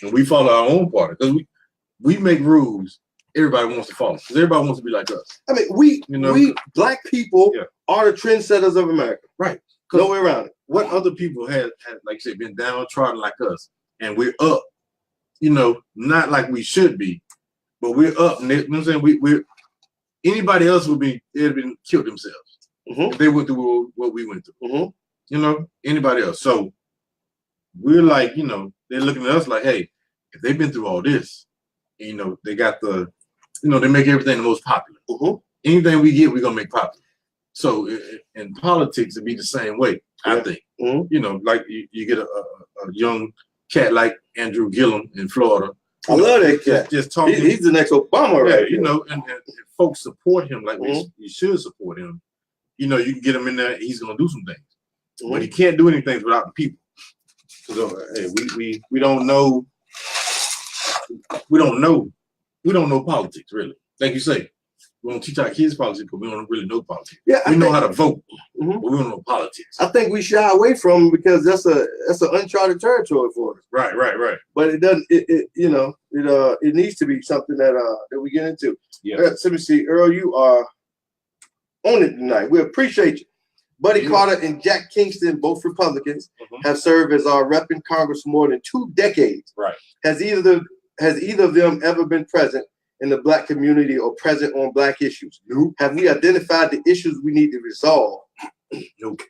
Speaker 1: and we follow our own party, because we make rules, everybody wants to follow because everybody wants to be like us.
Speaker 2: I mean, we black people are the trendsetters of America.
Speaker 1: Right.
Speaker 2: No way around it.
Speaker 1: What other people had like you said, been downtrodden like us, and we're up, you know, not like we should be, but we're up. You know what I'm saying? We're anybody else would be, they'd have been killed themselves if they went through what we went through. You know, anybody else. So we're like, you know, they're looking at us like, hey, if they've been through all this, you know, they got the, you know, they make everything the most popular. Anything we get, we're gonna make popular. So in politics, it'd be the same way, I think. You know, like you get a young cat like Andrew Gillum in Florida.
Speaker 2: I love that cat.
Speaker 1: Just talking.
Speaker 2: He's the next Obama, right?
Speaker 1: You know, and folks support him like we should support him. You know, you can get him in there, he's gonna do some things. But he can't do anything without the people. So hey, we don't know. We don't know politics really. Like you say, we don't teach our kids politics because we don't really know politics. Yeah, we know how to vote, but we don't know politics.
Speaker 2: I think we shy away from it because that's an uncharted territory for us.
Speaker 1: Right.
Speaker 2: But it doesn't. It needs to be something that we get into.
Speaker 1: Yeah.
Speaker 2: Let me see, Earl, you are on it tonight. We appreciate you. Buddy Carter and Jack Kingston, both Republicans, have served as our rep in Congress for more than 2 decades.
Speaker 1: Right.
Speaker 2: Has either of them ever been present in the black community or present on black issues?
Speaker 1: Nope.
Speaker 2: Have we identified the issues we need to resolve?
Speaker 1: Nope.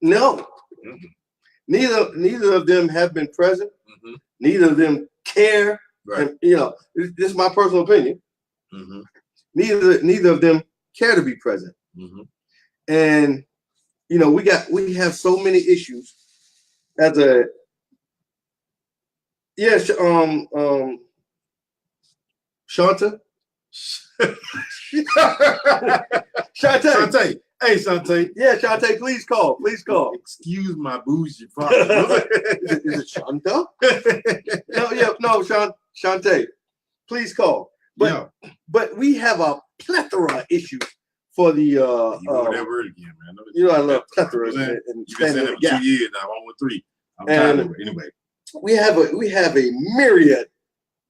Speaker 2: No. Neither of them have been present. Neither of them care.
Speaker 1: Right.
Speaker 2: And, you know, this is my personal opinion. Neither of them care to be present. And you know, we have so many issues as a Shanta. Shantae.
Speaker 1: Hey, Shantae.
Speaker 2: Yeah, Shantae, please call.
Speaker 1: Excuse my bougie father.
Speaker 2: Is it Shanta? No, Shantae, please call. But we have a plethora of issues for the
Speaker 1: you know that word again, man.
Speaker 2: You know I love plethora.
Speaker 1: You've been saying it for 2 years now. I'm on 3. I'm tired of it. Anyway.
Speaker 2: We have a myriad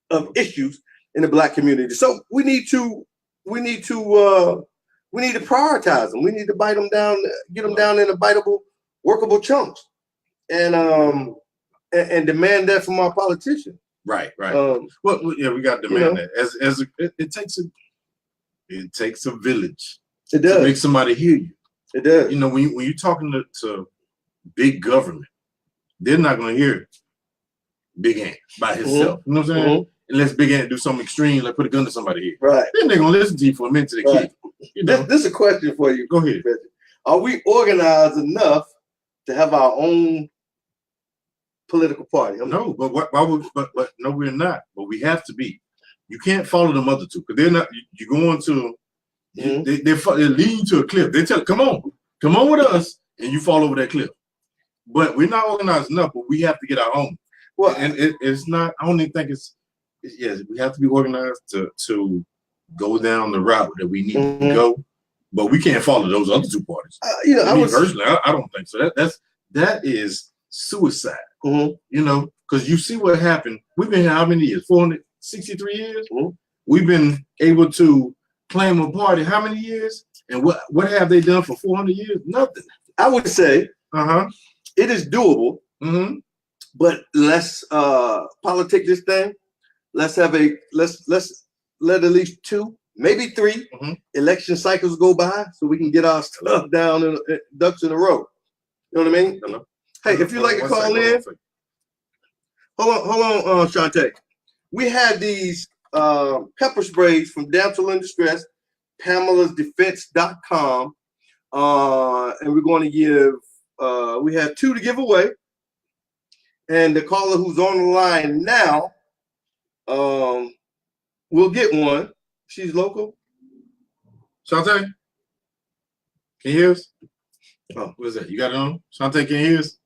Speaker 2: of issues in the black community. So we need to prioritize them. We need to bite them down, get them down into biteable, workable chunks, and demand that from our politicians.
Speaker 1: Right. Well, yeah, we got to demand that. It takes a village.
Speaker 2: It does.
Speaker 1: To make somebody hear you.
Speaker 2: It does.
Speaker 1: You know, when you're talking to big government, they're not going to hear Big Ant by himself. You know what I'm saying? Unless Big Ant do something extreme, like put a gun to somebody here.
Speaker 2: Right.
Speaker 1: Then they're going to listen to you for a minute to the kid. You know?
Speaker 2: This is a question for you.
Speaker 1: Go ahead.
Speaker 2: Are we organized enough to have our own political party?
Speaker 1: No, but no, we're not. But we have to be. You can't follow them other two because they're not. You're going to. They're leading you to a cliff. They tell, come on with us, and you fall over that cliff. but we're not organized enough. But we have to get our own.
Speaker 2: Well,
Speaker 1: And it's not. I don't even think it's yes. We have to be organized to go down the route that we need to go. But we can't follow those other two parties.
Speaker 2: you know,
Speaker 1: Personally, I don't think so. That is suicide. You know, because you see what happened. We've been here how many years? 463 years. We've been able to claim a party how many years? And what have they done for 400 years? Nothing.
Speaker 2: I would say it is doable. But let's politic this thing. Let's have let's let at least 2, maybe 3 election cycles go by so we can get our stuff down and ducks in a row. You know what I mean?
Speaker 1: Hello?
Speaker 2: Hey, if you'd like to call in, hold on, Shantae. We had these pepper sprays from Damsel in Distress, Pamela'sDefense.com, and we're going to give. We have 2 to give away, and the caller who's on the line now, will get one. She's local.
Speaker 1: Shantae, can you hear us? Oh, what is that? You got it on? Shantae, can you hear us?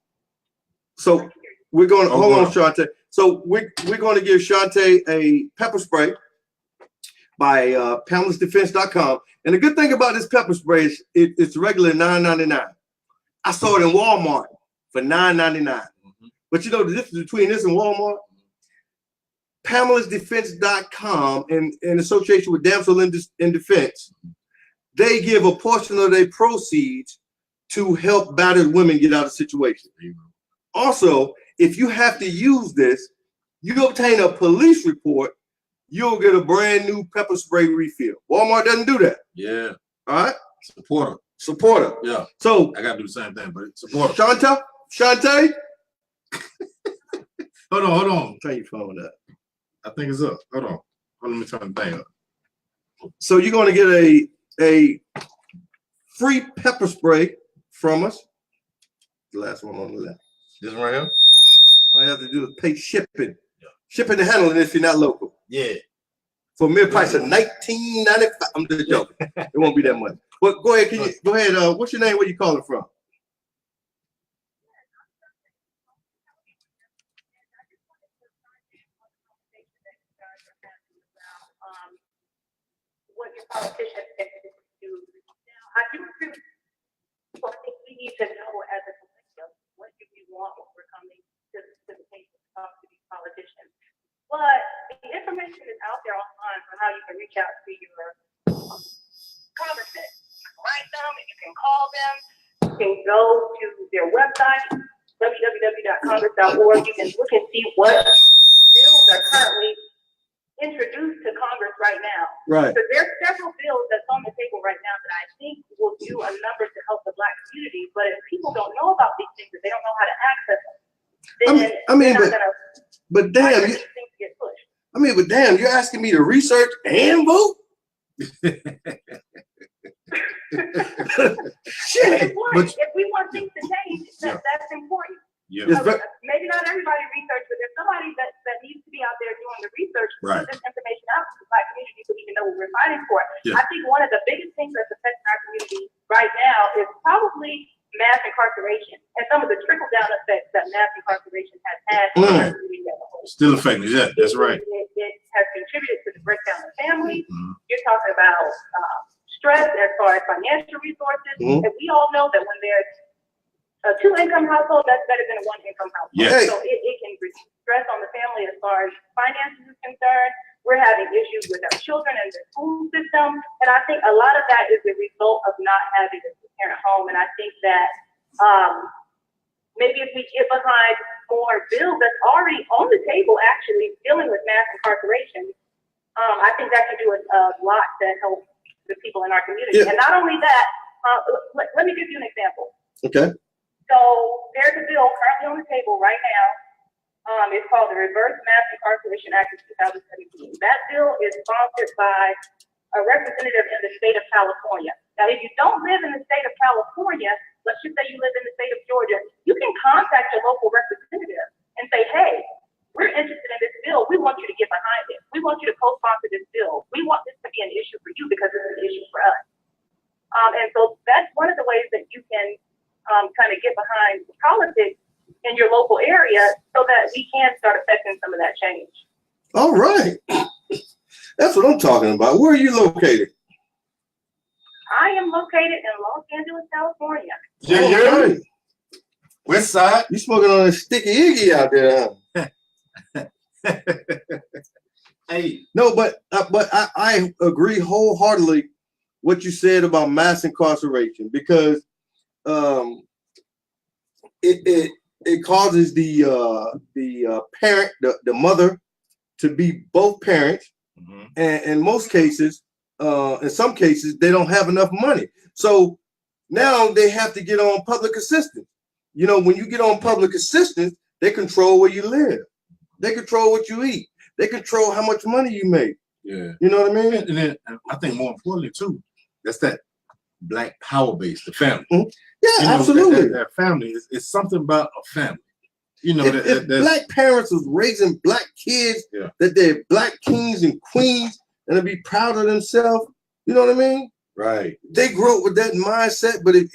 Speaker 2: So we're going to hold on, Shantae. So we're going to give Shantae a pepper spray by Pamela'sDefense.com. And the good thing about this pepper spray is it's regular $9.99. I saw it in Walmart for $9.99. But you know the difference between this and Walmart? Pamela'sDefense.com in association with Damsel in Defense, they give a portion of their proceeds to help battered women get out of situations. Also, if you have to use this, you obtain a police report, you'll get a brand new pepper spray refill. Walmart doesn't do that.
Speaker 1: Yeah.
Speaker 2: All right?
Speaker 1: Support her. Yeah.
Speaker 2: So
Speaker 1: I gotta do the same thing, but support her.
Speaker 2: Shantae?
Speaker 1: Hold on.
Speaker 2: Turn your phone up.
Speaker 1: I think it's up. Hold on. Let me turn the thing up.
Speaker 2: So you're gonna get a free pepper spray from us. The last one on the left.
Speaker 1: This one right here?
Speaker 2: All you have to do is pay shipping. Yeah. Shipping and handling if you're not local.
Speaker 1: Yeah.
Speaker 2: For a mere price of $19.95. I'm just joking. It won't be that much. But go ahead, go ahead. What's your name? Where you calling from?
Speaker 6: What your politicians think do. Now, I do agree with you. So I think we need to know as a collective what do we want when we're coming to the table to talk to these politicians. But the information is out there online for how you can reach out to your congressman. You can write them and you can call them. You can go to their website, www.congress.org. You can look and see what bills are currently introduced to Congress right now.
Speaker 2: Right.
Speaker 6: So there's several bills that's on the table right now that I think will do a number to help the Black community. But if people don't know about these things, if they don't know how to access them,
Speaker 2: but damn, but damn, you're asking me to research and vote? Shit.
Speaker 6: If we want things to change, that's important.
Speaker 1: Yeah.
Speaker 6: Maybe not everybody research, but there's somebody that needs to be out there doing the research to put this information out to the Black community so we can know what we're fighting for. Yeah. I think one of the biggest things that's affecting our community right now is probably mass incarceration and some of the trickle-down effects that mass incarceration has had on our community as a whole.
Speaker 1: Still affecting, yeah, that's right.
Speaker 6: It has contributed to the breakdown of families. You're talking about stress as far as financial resources. And we all know that when there's a 2-income household, that's better than a 1-income household.
Speaker 1: Yes.
Speaker 6: So it can reduce stress on the family as far as finances is concerned. We're having issues with our children and the school system. And I think a lot of that is the result of not having a parent home. And I think that maybe if we get behind more bills that's already on the table, actually dealing with mass incarceration, I think that can do a lot to help the people in our community. Yeah. And not only that, let me give you an example.
Speaker 2: Okay.
Speaker 6: So there's a bill currently on the table right now. It's called the Reverse Mass Incarceration Act of 2017. That bill is sponsored by a representative in the state of California. Now, if you don't live in the state of California, let's just say you live in the state of Georgia, you can contact your local representative and say, hey, we're interested in this bill. We want you to get behind it. We want you to co-sponsor this bill. We want this to be an issue for you because it's an issue for us. And so that's one of the ways that you can kind of get behind politics in your local area so that we can start affecting some of that change.
Speaker 2: All right. That's what I'm talking about. Where are you located?
Speaker 6: I am located in Los Angeles, California.
Speaker 1: Yeah.
Speaker 2: Right.
Speaker 1: West side.
Speaker 2: You smoking on a sticky iggy out there, huh?
Speaker 1: Hey.
Speaker 2: No, but I agree wholeheartedly what you said about mass incarceration, because it causes the parent, the mother, to be both parents, and in most cases, in some cases, they don't have enough money. So now they have to get on public assistance. You know, when you get on public assistance, they control where you live. They control what you eat. They control how much money you make.
Speaker 1: Yeah.
Speaker 2: You know what I mean?
Speaker 1: And then I think more importantly too, that's that Black power base, the family.
Speaker 2: Yeah,
Speaker 1: you know,
Speaker 2: absolutely.
Speaker 1: That family is something about a family. You know,
Speaker 2: if Black parents was raising Black kids, that they're Black kings and queens, and to be proud of themselves, you know what I mean?
Speaker 1: Right.
Speaker 2: They grew up with that mindset. But if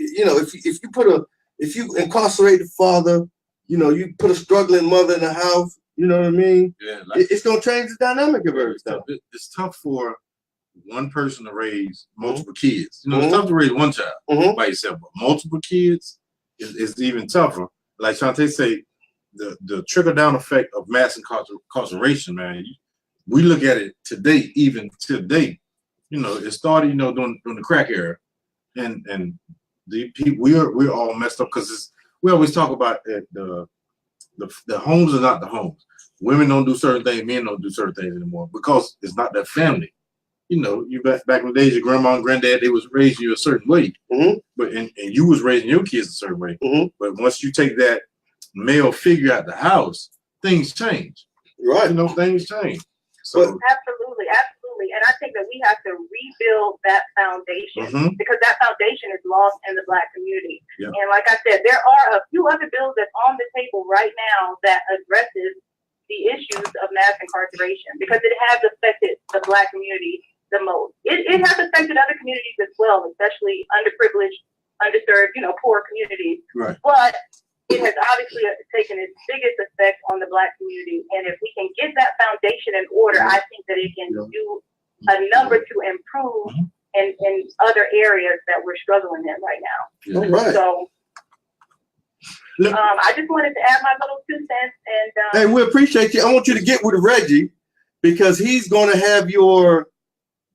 Speaker 2: you incarcerate the father, you know, you put a struggling mother in the house, you know what I mean?
Speaker 1: Yeah. Like,
Speaker 2: it's gonna change the dynamic of everything.
Speaker 1: It's tough for one person to raise multiple kids. You know, it's tough to raise one child by yourself, but multiple kids is even tougher. Like Shantae say, the trickle down effect of mass incarceration, man. We look at it today, even today. You know, it started, you know, during the crack era, and the people we're all messed up because we always talk about the homes are not the homes. Women don't do certain things, men don't do certain things anymore because it's not their family. You know, you back in the days, your grandma and granddad, they was raising you a certain way, but and you was raising your kids a certain way. But once you take that male figure out the house, things change.
Speaker 2: Right.
Speaker 1: You know, things change. So
Speaker 6: Absolutely. And I think that we have to rebuild that foundation because that foundation is lost in the Black community.
Speaker 1: Yeah.
Speaker 6: And like I said, there are a few other bills that's on the table right now that addresses the issues of mass incarceration because it has affected the Black community the most. It has affected other communities as well, especially underprivileged, underserved, you know, poor communities.
Speaker 1: Right.
Speaker 6: But it has obviously taken its biggest effect on the Black community. And if we can get that foundation in order, I think that it can do a number to improve in other areas that we're struggling in right now.
Speaker 2: All right.
Speaker 6: So I just wanted to add my little 2 cents. And
Speaker 2: hey, we appreciate you. I want you to get with Reggie because he's going to have your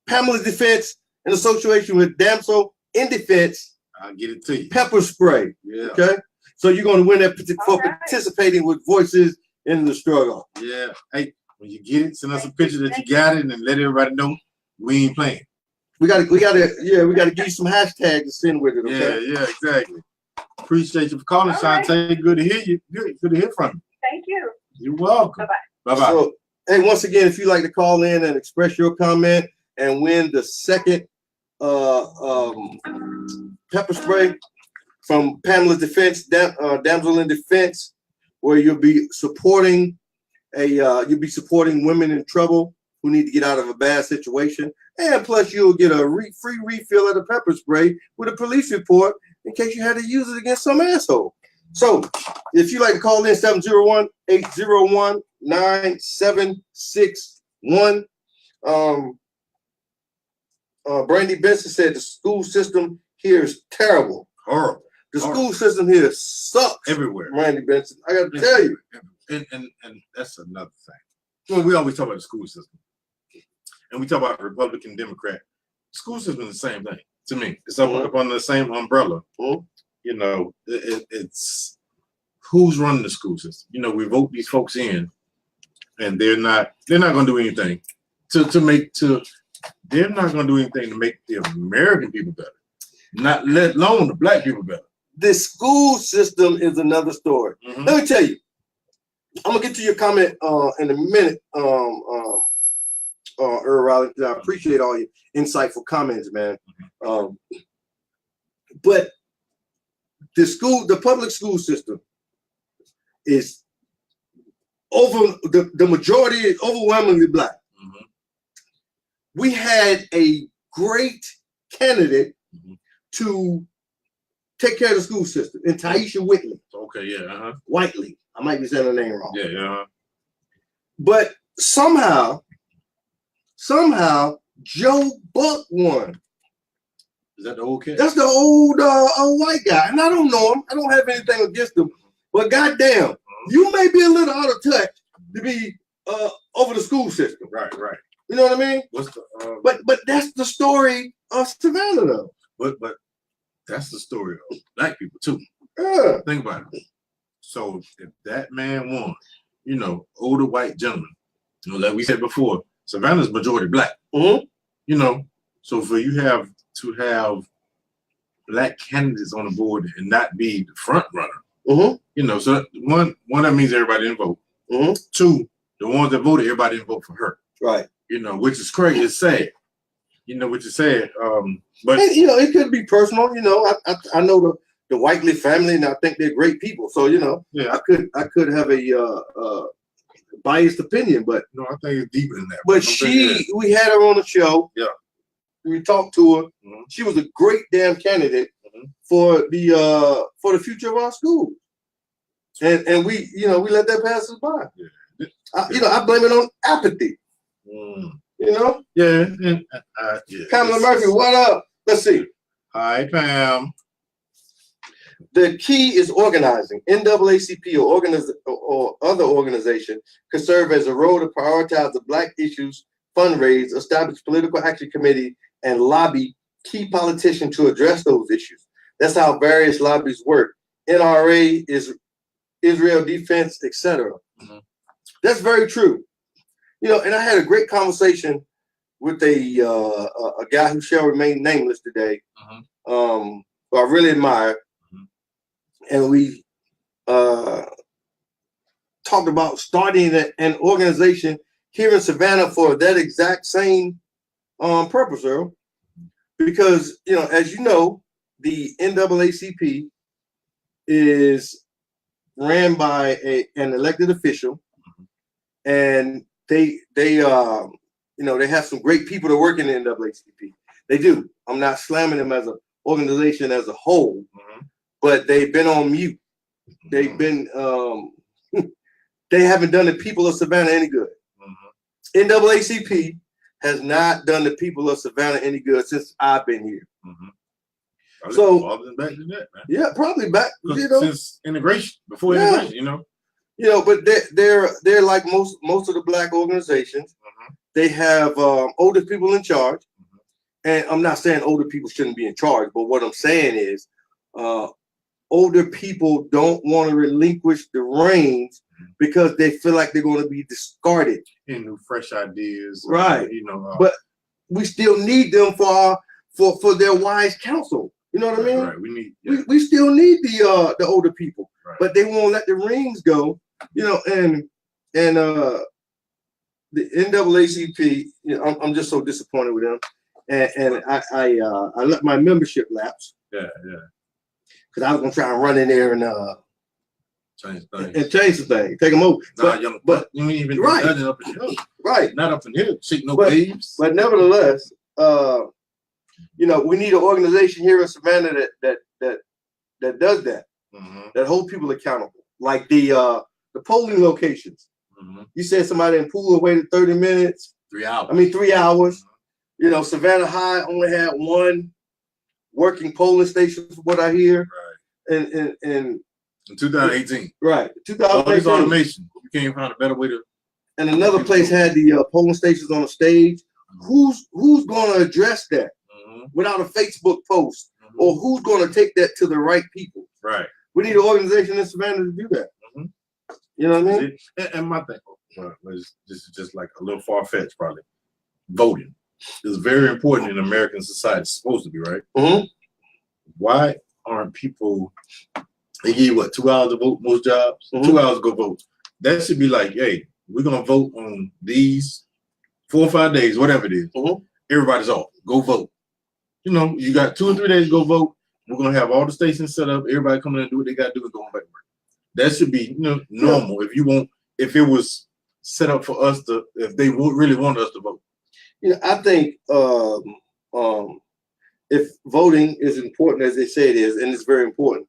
Speaker 2: Pamela's defense in association with Damsel in defense.
Speaker 1: I'll get it to you.
Speaker 2: Pepper spray.
Speaker 1: Yeah.
Speaker 2: Okay. So you're going to win that for participating with Voices in the Struggle.
Speaker 1: Yeah. Hey, when you get it, send us a picture that you got it and let everybody know we ain't playing.
Speaker 2: We gotta give you some hashtags to send with it. Okay.
Speaker 1: Yeah, exactly. Appreciate you for calling, Shantae. Good to hear you. Good to hear from you.
Speaker 6: Thank you.
Speaker 1: You're welcome.
Speaker 6: Bye-bye.
Speaker 1: Bye-bye.
Speaker 2: So, hey, once again, if you'd like to call in and express your comment and win the second pepper spray from Pamela's Defense, Damsel in Defense, where you'll be supporting women in trouble who need to get out of a bad situation, and plus you'll get a free refill of the pepper spray with a police report in case you had to use it against some asshole. So, if you'd like to call in, 701-801-9761. Brandy Benson said the school system here is terrible.
Speaker 1: Horrible.
Speaker 2: The school system here sucks.
Speaker 1: Everywhere.
Speaker 2: Randy Benson, I got to tell you.
Speaker 1: And that's another thing. Well, we always talk about the school system. And we talk about Republican, Democrat. School system is the same thing to me. It's up under the same umbrella. You know, it's who's running the school system. You know, we vote these folks in, and they're not going to do anything they're not going to do anything to make the American people better. Not let alone the Black people better.
Speaker 2: The school system is another story. Let me tell you. I'm gonna get to your comment in a minute, Earl Riley. I appreciate all your insightful comments, man. But the public school system is the majority is overwhelmingly Black. We had a great candidate to take care of the school system. And Taisha Whitley.
Speaker 1: Okay, yeah,
Speaker 2: Whiteley. I might be saying her name wrong.
Speaker 1: yeah.
Speaker 2: But somehow, Joe Buck won.
Speaker 1: Is that the old kid?
Speaker 2: That's the old white guy. And I don't know him. I don't have anything against him. But goddamn, you may be a little out of touch to be over the school system.
Speaker 1: Right.
Speaker 2: You know what I mean?
Speaker 1: What's the
Speaker 2: But that's the story of Savannah though.
Speaker 1: but that's the story of black people too.
Speaker 2: Yeah.
Speaker 1: Think about it. So if that man won, you know, older white gentleman, you know, like we said before, Savannah's majority black.
Speaker 2: Mm-hmm.
Speaker 1: You know, so for you to have black candidates on the board and not be the front runner,
Speaker 2: Mm-hmm.
Speaker 1: you know, so one that means everybody didn't vote.
Speaker 2: Mm-hmm.
Speaker 1: Two, the ones that voted, everybody didn't vote for her.
Speaker 2: Right.
Speaker 1: You know, which is crazy. It's sad. You know what you said. But
Speaker 2: And, you know, it could be personal. You know, I know the Whiteley family, and I think they're great people. So you know,
Speaker 1: yeah,
Speaker 2: I could have a biased opinion, but
Speaker 1: no, I think it's deeper than that.
Speaker 2: but
Speaker 1: I'm
Speaker 2: we had her on the show.
Speaker 1: Yeah.
Speaker 2: We talked to her.
Speaker 1: Mhm.
Speaker 2: She was a great damn candidate
Speaker 1: Mhm.
Speaker 2: for the future of our school. And we, you know, we let that pass us by.
Speaker 1: Yeah.
Speaker 2: You know, I blame it on apathy.
Speaker 1: Mm.
Speaker 2: You know,
Speaker 1: Yeah, and, yeah.
Speaker 2: Kamala Murphy, what up? Let's see.
Speaker 1: Hi, Pam.
Speaker 2: The key is organizing. NAACP or other organization could serve as a role to prioritize the Black issues, fundraise, establish political action committee, and lobby key politicians to address those issues. That's how various lobbies work. NRA is Israel Defense, etc.
Speaker 1: Mhm.
Speaker 2: That's very true. You know, and I had a great conversation with a guy who shall remain nameless today, who I really admire. And we talked about starting an organization here in Savannah for that exact same purpose, Earl. Because, you know, as you know, the NAACP is ran by an elected official, and they you know, they have some great people that work in the NAACP. They do. I'm not slamming them as an organization as a whole, but they've been on mute. They've been they haven't done the people of Savannah any good. NAACP has not done the people of Savannah any good since I've been here. So
Speaker 1: back to that, man.
Speaker 2: Yeah, probably back, you know,
Speaker 1: since integration, before
Speaker 2: Yeah.
Speaker 1: integration, you know.
Speaker 2: You know, but they're like most of the Black organizations. They have older people in charge, and I'm not saying older people shouldn't be in charge, but what I'm saying is, older people don't want to relinquish the reins because they feel like they're going to be discarded.
Speaker 1: And new fresh ideas,
Speaker 2: Right.
Speaker 1: You know,
Speaker 2: But we still need them for their wise counsel. You know what I mean?
Speaker 1: right. We need,
Speaker 2: We still need the older people,
Speaker 1: Right.
Speaker 2: but they won't let the rings go. You know, and the NAACP, you know, I'm just so disappointed with them, and I let my membership lapse
Speaker 1: yeah,
Speaker 2: because I was gonna try and run in there and
Speaker 1: change things.
Speaker 2: change the thing, take them over.
Speaker 1: But you ain't even
Speaker 2: right.
Speaker 1: nothing up in here.
Speaker 2: Right,
Speaker 1: Not up in here. Shake no
Speaker 2: But-
Speaker 1: waves.
Speaker 2: but nevertheless, you know, we need an organization here in Savannah that does that, that hold people accountable, like the polling locations. You said somebody in Poole waited 30 minutes.
Speaker 1: 3 hours.
Speaker 2: I mean, 3 hours. You know, Savannah High only had one working polling station, from what I hear.
Speaker 1: Right.
Speaker 2: And
Speaker 1: In 2018.
Speaker 2: right,
Speaker 1: All this
Speaker 2: 2018.
Speaker 1: automation. You can't find a better way to.
Speaker 2: And another place had the polling stations on the stage. Who's going to address that without a Facebook post, or who's going to take that to the right people?
Speaker 1: Right.
Speaker 2: We need an organization in Savannah to do that. You know what I mean?
Speaker 1: And my thing, this is just like a little far fetched, probably. Voting is very important in American society. It's supposed to be, right? Why aren't people? They give you what, 2 hours to vote most jobs? 2 hours to go vote. That should be like, hey, we're gonna vote on these 4 or 5 days, whatever it is. Everybody's off. Go vote. You know, you got 2 or 3 days to go vote. We're gonna have all the stations set up. Everybody come in and do what they gotta do and go back to work. That should be, you know, normal. If it was set up for us to, if they really want us to vote.
Speaker 2: You know, I think if voting is important as they say it is, and it's very important,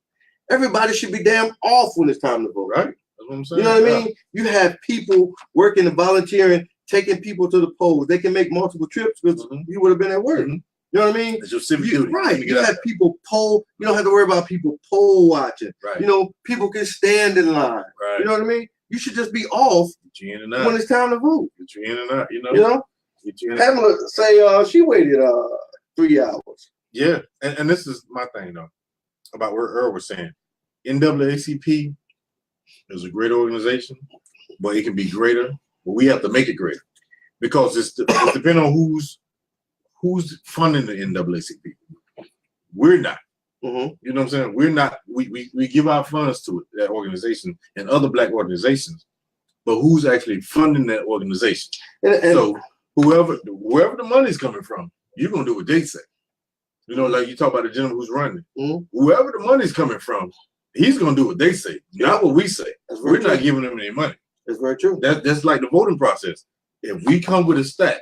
Speaker 2: everybody should be damn off when it's time to vote.
Speaker 1: Right. That's what I'm saying.
Speaker 2: You know what I mean? You have people working and volunteering, taking people to the polls. They can make multiple trips because you would have been at work. You know what I mean?
Speaker 1: It's your civic duty.
Speaker 2: Right. You have people poll. You don't have to worry about people poll watching.
Speaker 1: Right.
Speaker 2: You know, people can stand in line.
Speaker 1: Right.
Speaker 2: You know what I mean? You should just be off
Speaker 1: Get you in and out.
Speaker 2: when it's time to vote.
Speaker 1: Get you in and out. You know.
Speaker 2: You know?
Speaker 1: Get you in.
Speaker 2: Pamela say she waited 3 hours.
Speaker 1: Yeah, and this is my thing though about what Earl was saying. NAACP is a great organization, but it can be greater. But we have to make it greater because it's depending on who's funding the NAACP. We're not. You know what I'm saying? We're not. We give our funds to that organization and other black organizations, but who's actually funding that organization?
Speaker 2: And
Speaker 1: so wherever the money's coming from, you're gonna do what they say. You know, like you talk about the gentleman who's running. Whoever the money's coming from, he's gonna do what they say, not what we say. We're not giving them any money.
Speaker 2: That's very true.
Speaker 1: That's like the voting process. If we come with a stack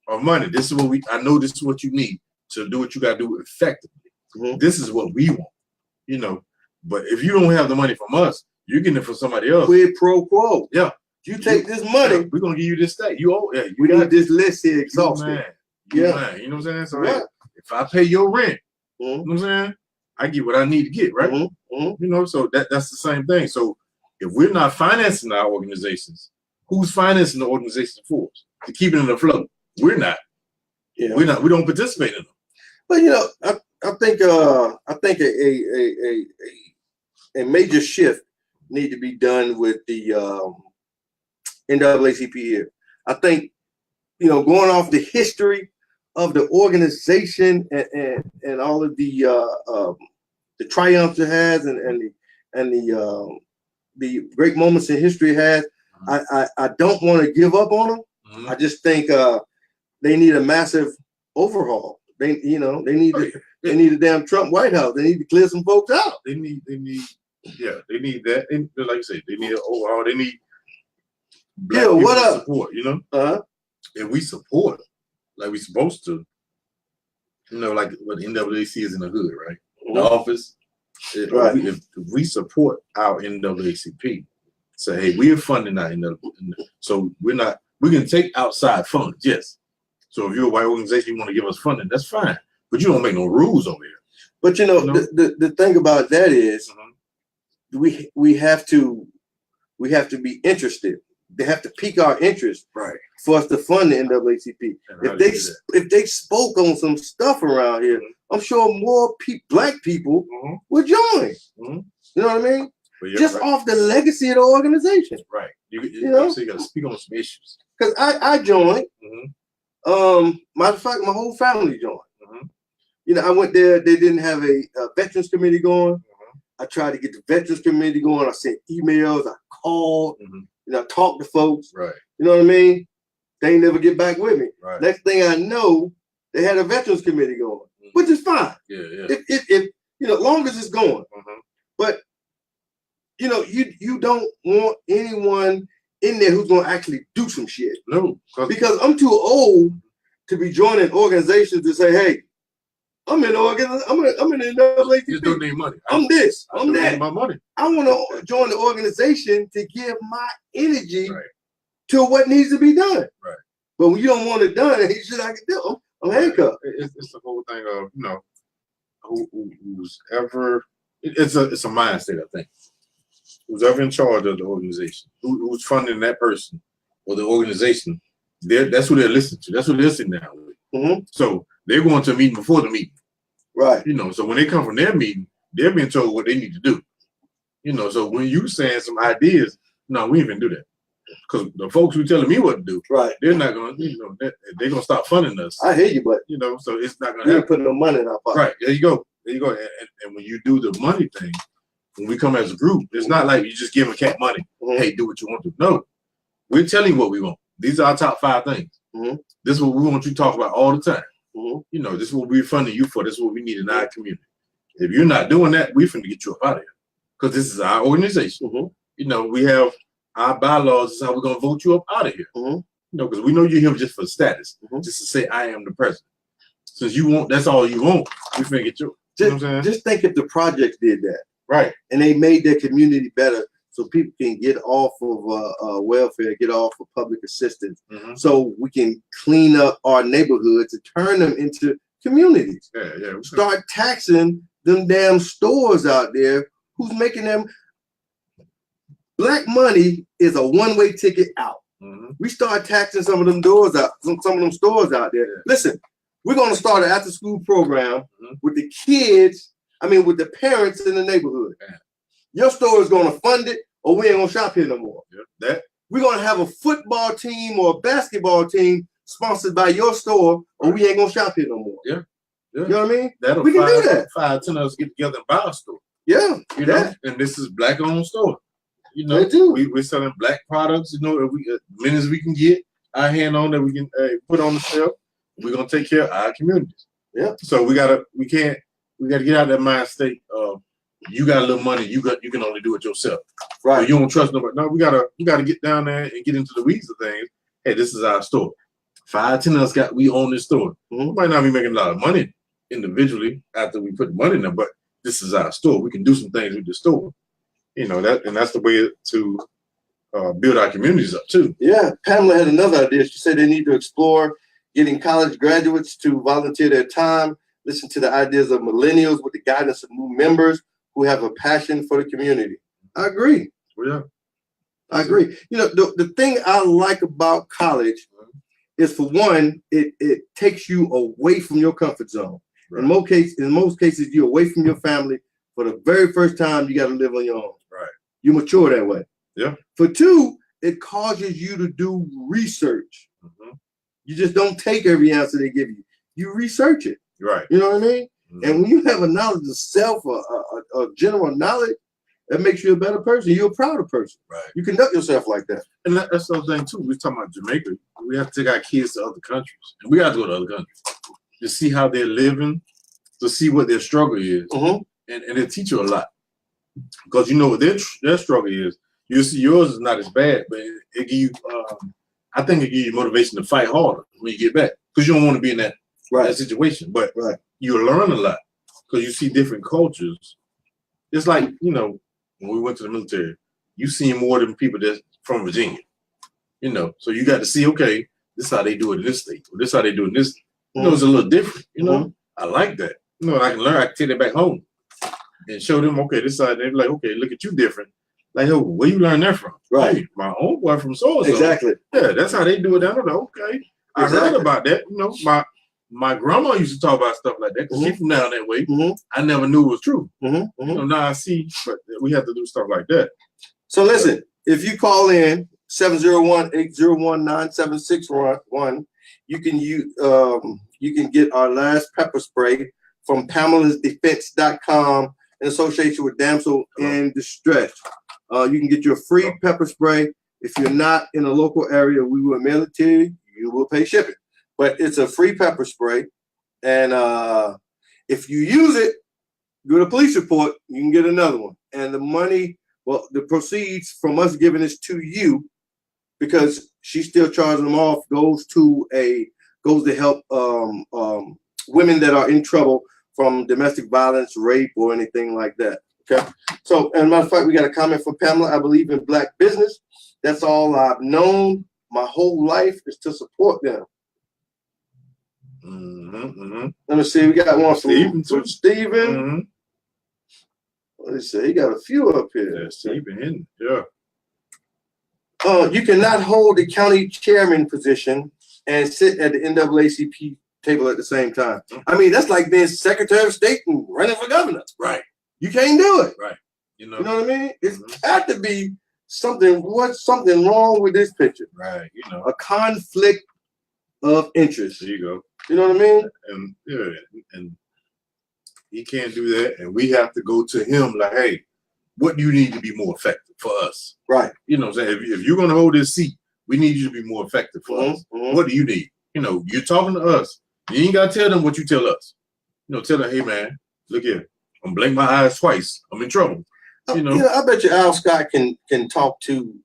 Speaker 1: of money, this is what I know this is what you need to do what you gotta do effectively. This is what we want, you know. But if you don't have the money from us, you're getting it from somebody else.
Speaker 2: Quid pro quo.
Speaker 1: Yeah.
Speaker 2: You take this money.
Speaker 1: We're gonna give you this stack. You owe.
Speaker 2: We need this list here exhausted.
Speaker 1: Yeah. You know what I'm saying? So if I pay your rent, you know what I'm saying? I get what I need to get, right? You know, so that's the same thing. So if we're not financing our organizations, who's financing the organization for us to keep it in the flow? We're not.
Speaker 2: Yeah.
Speaker 1: We're not. We don't participate in them.
Speaker 2: But you know, I think a major shift need to be done with the NAACP here. I think, you know, going off the history of the organization and all of the triumphs it has and the great moments in history it has, I don't want to give up on them. I just think they need a massive overhaul. They need a damn Trump White House. They need to clear some folks out.
Speaker 1: They need that. And like I said, they need an overhaul. They need black people support, you know? And we support like we're supposed to. You know, like what the NAACP is in the hood, right? The office. If we support our NAACP, say, hey, we're funding our NAACP. So we can take outside funds, yes. So if you're a white organization, you want to give us funding, that's fine. But you don't make no rules over here.
Speaker 2: But you know, the thing about that is we have to be interested. They have to pique our interest for us to fund the NAACP. If they spoke on some stuff around here, I'm sure more black people would join. You know what I mean? Just off the legacy of the organization.
Speaker 1: Right. You
Speaker 2: know?
Speaker 1: So you got to speak on some issues.
Speaker 2: Because I joined. Matter of fact, my whole family joined. You know, I went there. They didn't have a veterans committee going. I tried to get the veterans committee going. I sent emails. I called. You know, I talked to folks. Right. You know what I mean? They ain't never get back with me. Right. Next thing I know, they had a veterans committee going, which is fine. Yeah. If you know, long as it's going. But you know, you don't want anyone in there who's gonna actually do some shit. No, because I'm too old to be joining organizations to say, hey, I'm in the NAACP.
Speaker 1: You don't need money.
Speaker 2: I'm this. I'm that.
Speaker 1: Need my money.
Speaker 2: I want to join the organization to give my energy to what needs to be done. Right. But when you don't want it done, he should I can do. I'm handcuffed.
Speaker 1: It's the whole thing of, you know, who's ever. It's a mindset, I think. Who's ever in charge of the organization, who's funding that person or the organization, that's who they're listening to. That's what they're sitting down with. So they're going to a meeting before the meeting. Right. You know, so when they come from their meeting, they're being told what they need to do. You know, so when you saying some ideas, no, we ain't even do that. Because the folks who telling me what to do, they're not going to, you know, they're going to stop funding us.
Speaker 2: I hear you, but,
Speaker 1: you know, so it's not going to happen.
Speaker 2: Putting no money in our pocket.
Speaker 1: Right. There you go. And when you do the money thing, when we come as a group, it's not like you just give a cat money. Hey, do what you want to. No, we're telling you what we want. These are our top 5 things. This is what we want you to talk about all the time. You know, this is what we're funding you for. This is what we need in our community. If you're not doing that, we're finna get you up out of here. Because this is our organization. You know, we have our bylaws. This is how we're gonna vote you up out of here. You know, because we know you're here just for status, just to say I am the president. since you want, that's all you want. We finna get you. You know what I'm saying?
Speaker 2: Just think if the projects did that,
Speaker 1: Right.
Speaker 2: and they made their community better, so people can get off of welfare, get off of public assistance, so we can clean up our neighborhoods and turn them into communities.
Speaker 1: Yeah.
Speaker 2: Start taxing them damn stores out there. Who's making them? Black money is a one-way ticket out. We start taxing some of them doors out, some of them stores out there. Yeah. Listen, we're gonna start an after-school program with the kids. With the parents in the neighborhood. Yeah. Your store is gonna fund it, or we ain't gonna shop here no more.
Speaker 1: Yeah.
Speaker 2: We're gonna have a football team or a basketball team sponsored by your store, or we ain't gonna shop here no more.
Speaker 1: Yeah.
Speaker 2: You know what I mean?
Speaker 1: That'll
Speaker 2: we can do that.
Speaker 1: 5, 10 of us get together and buy a store.
Speaker 2: Yeah.
Speaker 1: You know, and this is black-owned store. You know, we're selling black products. You know, many as we can get our hand on that we can put on the shelf. We're gonna take care of our communities.
Speaker 2: Yeah.
Speaker 1: So we gotta get out of that mind state of you got a little money, you can only do it yourself.
Speaker 2: Right.
Speaker 1: Or you don't trust nobody. No, we gotta get down there and get into the weeds of things. Hey, this is our store. 5, 10 of us we own this store. We might not be making a lot of money individually after we put money in there, but this is our store. We can do some things with the store. You know, that's the way to build our communities up too.
Speaker 2: Yeah. Pamela had another idea. She said they need to explore getting college graduates to volunteer their time, listen to the ideas of millennials with the guidance of new members who have a passion for the community. I agree.
Speaker 1: Yeah.
Speaker 2: I agree. You know, the thing I like about college is, for one, it takes you away from your comfort zone. Right. In most cases, you're away from your family for the very first time. You got to live on your own.
Speaker 1: Right.
Speaker 2: You mature that way.
Speaker 1: Yeah.
Speaker 2: For two, it causes you to do research. You just don't take every answer they give you. You research it.
Speaker 1: Right.
Speaker 2: You know what I mean? And when you have a knowledge of self, a general knowledge, that makes you a better person. You're a prouder person.
Speaker 1: Right.
Speaker 2: You conduct yourself like that.
Speaker 1: And that's the other thing too. We're talking about Jamaica. We have to take our kids to other countries, and we have to go to other countries to see how they're living, to see what their struggle is, and they teach you a lot. Because you know what their struggle is. You see yours is not as bad, but it give you. I think it gives you motivation to fight harder when you get back, because you don't want to be in that situation. But you learn a lot because you see different cultures. It's like, you know, when we went to the military, you see more than people that's from Virginia. You know, so you got to see, okay, this is how they do it in this state, or this is how they do it in this. You know, it's a little different. You know, I like that. You know, and I can learn. I can take that back home and show them, okay, this side. They're like, okay, look at you different. Like, oh, where you learn that from?
Speaker 2: Right.
Speaker 1: Hey, my own boy from so-and-so.
Speaker 2: Exactly.
Speaker 1: Yeah, that's how they do it down there. Okay. I heard about that. You know, my grandma used to talk about stuff like that because she's from down that way. I never knew it was true. You know, now I see, but we have to do stuff like that.
Speaker 2: So listen, if you call in 701-801-9761, you can get our last pepper spray from Pamela'sDefense.com in association with Damsel in Distress. You can get your free pepper spray. If you're not in a local area, we will mail it to you. You will pay shipping. But it's a free pepper spray. And if you use it, do a police report, you can get another one. And the money, well, the proceeds from us giving this to you, because she's still charging them off, goes to help women that are in trouble from domestic violence, rape, or anything like that. Okay. So, as a matter of fact, we got a comment from Pamela. I believe in black business. That's all I've known my whole life is to support them. Let me see. We got one from Stephen. Let's see. He got a few up here.
Speaker 1: Yeah, Stephen. Yeah.
Speaker 2: You cannot hold the county chairman position and sit at the NAACP table at the same time. I mean, that's like being Secretary of State and running for governor.
Speaker 1: Right.
Speaker 2: You can't do it.
Speaker 1: Right. You know
Speaker 2: what I mean? It's got to be something wrong with this picture.
Speaker 1: Right. You know.
Speaker 2: A conflict of interest.
Speaker 1: There you go.
Speaker 2: You know what I mean?
Speaker 1: And and he can't do that. And we have to go to him like, hey, what do you need to be more effective for us?
Speaker 2: Right.
Speaker 1: You know what I'm saying? If you're going to hold this seat, we need you to be more effective for us. What do you need? You know, you're talking to us. You ain't got to tell them what you tell us. You know, tell them, hey, man, look here. I'm blink my eyes twice. I'm in trouble. You know,
Speaker 2: I bet you Al Scott can talk to,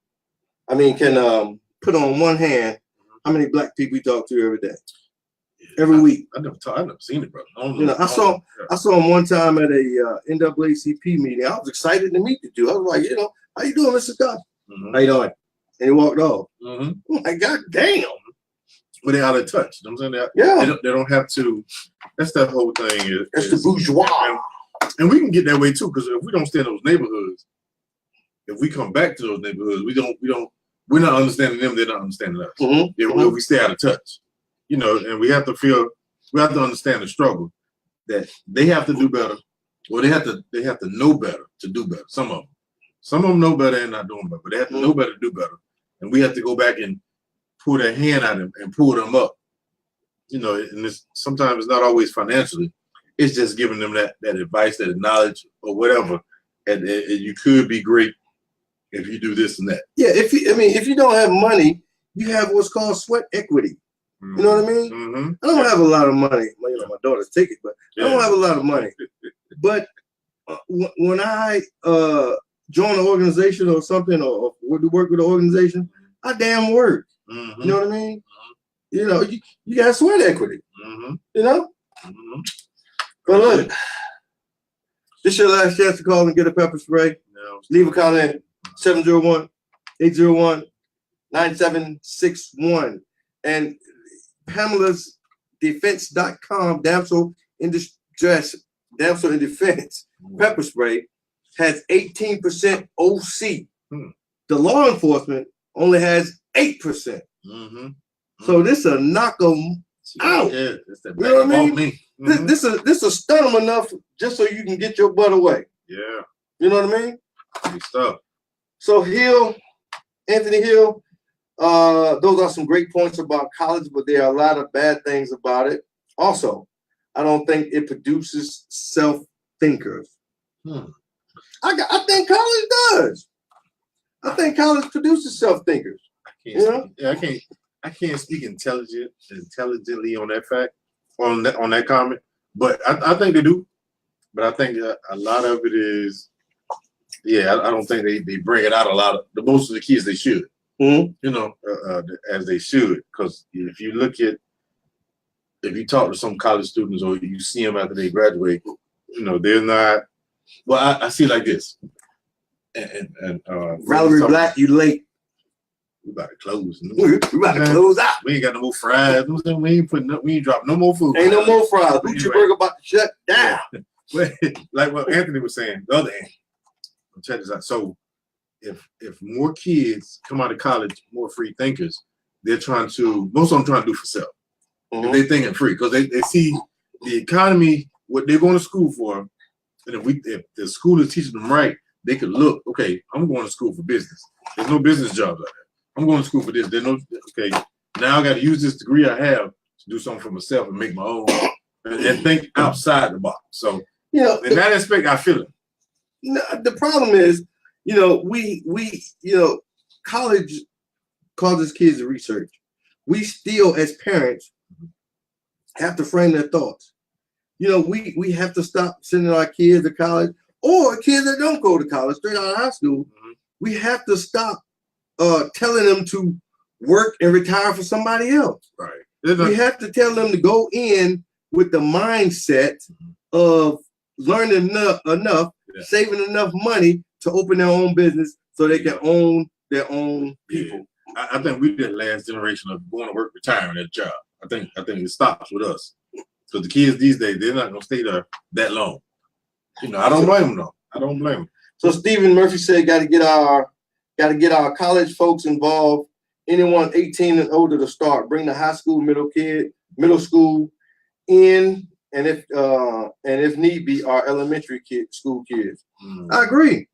Speaker 2: can put on one hand how many black people he talk to every day. every week.
Speaker 1: I never seen it, brother.
Speaker 2: I saw him one time at a NAACP meeting. I was excited to meet the dude. I was like, how you doing, Mr. Scott? How you doing? And he walked off. I'm like, God damn.
Speaker 1: But they're out of touch. You know what I'm saying?
Speaker 2: Yeah.
Speaker 1: They don't have to. That's that whole thing.
Speaker 2: That's the bourgeois.
Speaker 1: And we can get that way too, because if we don't stay in those neighborhoods, if we come back to those neighborhoods, we're not understanding them, they're not understanding us. If we stay out of touch. And we have to understand the struggle that they have to do better, or they have to know better to do better. Some of them know better and not doing better, but they have to know better to do better. And we have to go back and pull their hand at them and pull them up. And sometimes it's not always financially. It's just giving them that advice, that knowledge, or whatever. And you could be great if you do this and that.
Speaker 2: Yeah, if you don't have money, you have what's called sweat equity. You know what I mean? I don't have a lot of money. Well, my daughters take it, but I don't have a lot of money. But when I join an organization or something, or work with an organization, I damn work. You know what I mean? You got sweat equity. But look, this is your last chance to call and get a pepper spray. Leave a comment. 701-801-9761. And Pamela's defense.com damsel in distress, damsel in defense pepper spray has 18% OC. The law enforcement only has 8%. So this a knock them out.
Speaker 1: Yeah,
Speaker 2: you know what I mean? This will stun them enough just so you can get your butt away.
Speaker 1: Yeah.
Speaker 2: You know what I mean?
Speaker 1: Good stuff.
Speaker 2: So Anthony Hill, those are some great points about college, but there are a lot of bad things about it. Also, I don't think it produces self-thinkers. I think college does. I think college produces self-thinkers.
Speaker 1: I can't speak intelligently on that fact, on that comment, but I think they do. But I think a lot of it is, I don't think they bring it out a lot. Most of the kids, they should, as they should, because if you talk to some college students or you see them after they graduate, they're not. Well, I see it like this. And
Speaker 2: Valerie Black, you late.
Speaker 1: We about to close.
Speaker 2: We about to close out.
Speaker 1: We ain't got no more fries. We ain't dropping no more food.
Speaker 2: Ain't no more fries. Butcher Burger about to shut down.
Speaker 1: Like what Anthony was saying, the other hand. Check this out. So if more kids come out of college, more free thinkers, most of them trying to do for self. If they thinking free, because they see the economy, what they're going to school for, and if the school is teaching them right, they could look, okay, I'm going to school for business. There's no business jobs out there. I'm going to school for this. Okay, now I got to use this degree I have to do something for myself and make my own and think outside the box. So, in that aspect, I feel it.
Speaker 2: No, the problem is, college causes kids to research. We still, as parents, have to frame their thoughts. We have to stop sending our kids to college, or kids that don't go to college, straight out of high school. We have to stop telling them to work and retire for somebody else.
Speaker 1: Right.
Speaker 2: We have to tell them to go in with the mindset of learning enough, saving enough money to open their own business so they can own their own people.
Speaker 1: I think we did the last generation of going to work, retiring at a job. I think it stops with us. So the kids these days, they're not gonna stay there that long. I don't blame them though. I don't blame them.
Speaker 2: So Stephen Murphy said, got to get our college folks involved. Anyone 18 and older to start. Bring the high school, middle school in, and if need be, our elementary school kids. I agree.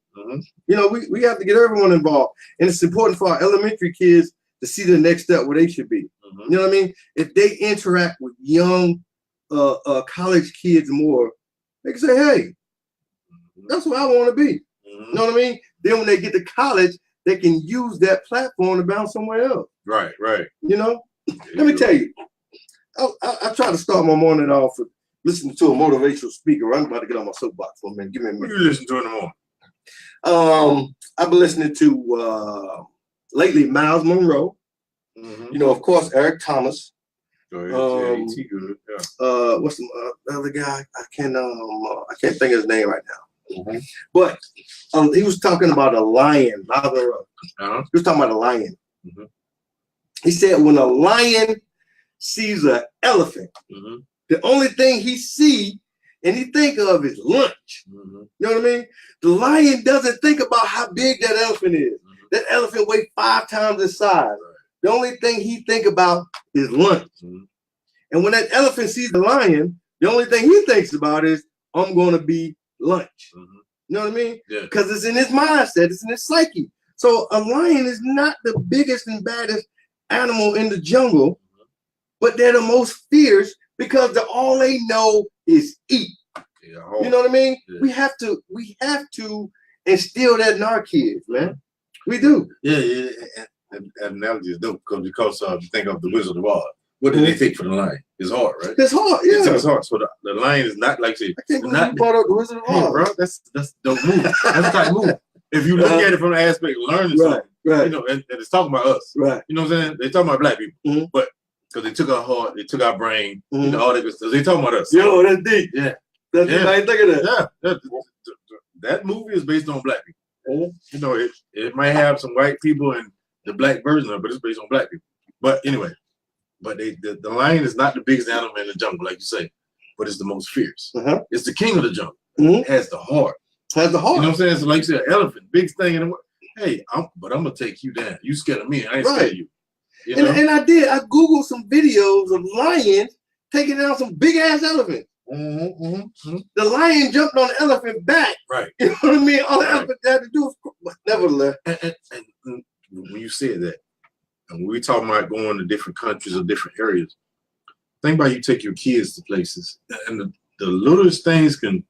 Speaker 2: We have to get everyone involved, and it's important for our elementary kids to see the next step where they should be. You know what I mean? If they interact with young college kids more, they can say, "Hey, that's what I want to be." You know what I mean? Then when they get to college, they can use that platform to bounce somewhere else.
Speaker 1: Right.
Speaker 2: Let me tell you, I try to start my morning off with listening to a motivational speaker. I'm about to get on my soapbox for a minute. Give me a minute.
Speaker 1: What you listen to in the morning?
Speaker 2: I've been listening to lately Miles Monroe. Of course, Eric Thomas,
Speaker 1: Go ahead. He good. Yeah.
Speaker 2: What's the other guy? I can't think of his name right now. But he was talking about a lion. He was talking about a lion. He said when a lion sees an elephant, the only thing he see and he think of is lunch. You know what I mean? The lion doesn't think about how big that elephant is. That elephant weighs 5 times its size. The only thing he think about is lunch. And when that elephant sees the lion, the only thing he thinks about is, I'm going to be lunch. You know what I mean? Because it's in his mindset, it's in his psyche. So a lion is not the biggest and baddest animal in the jungle, but they're the most fierce because all they know is eat. You know what I mean? We have to instill that in our kids, man. We do.
Speaker 1: Yeah. And analogy is dope because you think of the Wizard of Oz. What did they take for the lion? His heart, right?
Speaker 2: His heart, yeah.
Speaker 1: It's his heart. So the lion is not like
Speaker 2: I can't believe you brought up the Wizard of Oz.
Speaker 1: Bro, that's dope move. That's the type of move. If you look at it from the aspect of learning something, you know, and it's talking about us.
Speaker 2: Right.
Speaker 1: You know what I'm saying? They're talking about black people. But because they took our heart, they took our brain, you know, all that good stuff. They talking about us.
Speaker 2: Yo, that's deep.
Speaker 1: Yeah.
Speaker 2: That's deep. I ain't think of that.
Speaker 1: Yeah. That movie is based on black people. You know, it might have some white people and the black version of it, but it's based on black people. But anyway, the lion is not the biggest animal in the jungle, like you say, but it's the most fierce. It's the king of the jungle. It has the heart.
Speaker 2: Has the heart.
Speaker 1: You know what I'm saying? So like you said, elephant, biggest thing in the world. Hey, I'm gonna take you down. You scared of me? I ain't scared of you. You know?
Speaker 2: And I Googled some videos of lions taking down some big ass elephants. The lion jumped on the elephant back.
Speaker 1: Right.
Speaker 2: You know what I mean? All the elephant had to do was nevertheless.
Speaker 1: And when you said that, and we talking about going to different countries or different areas, think about you take your kids to places, and the littlest things can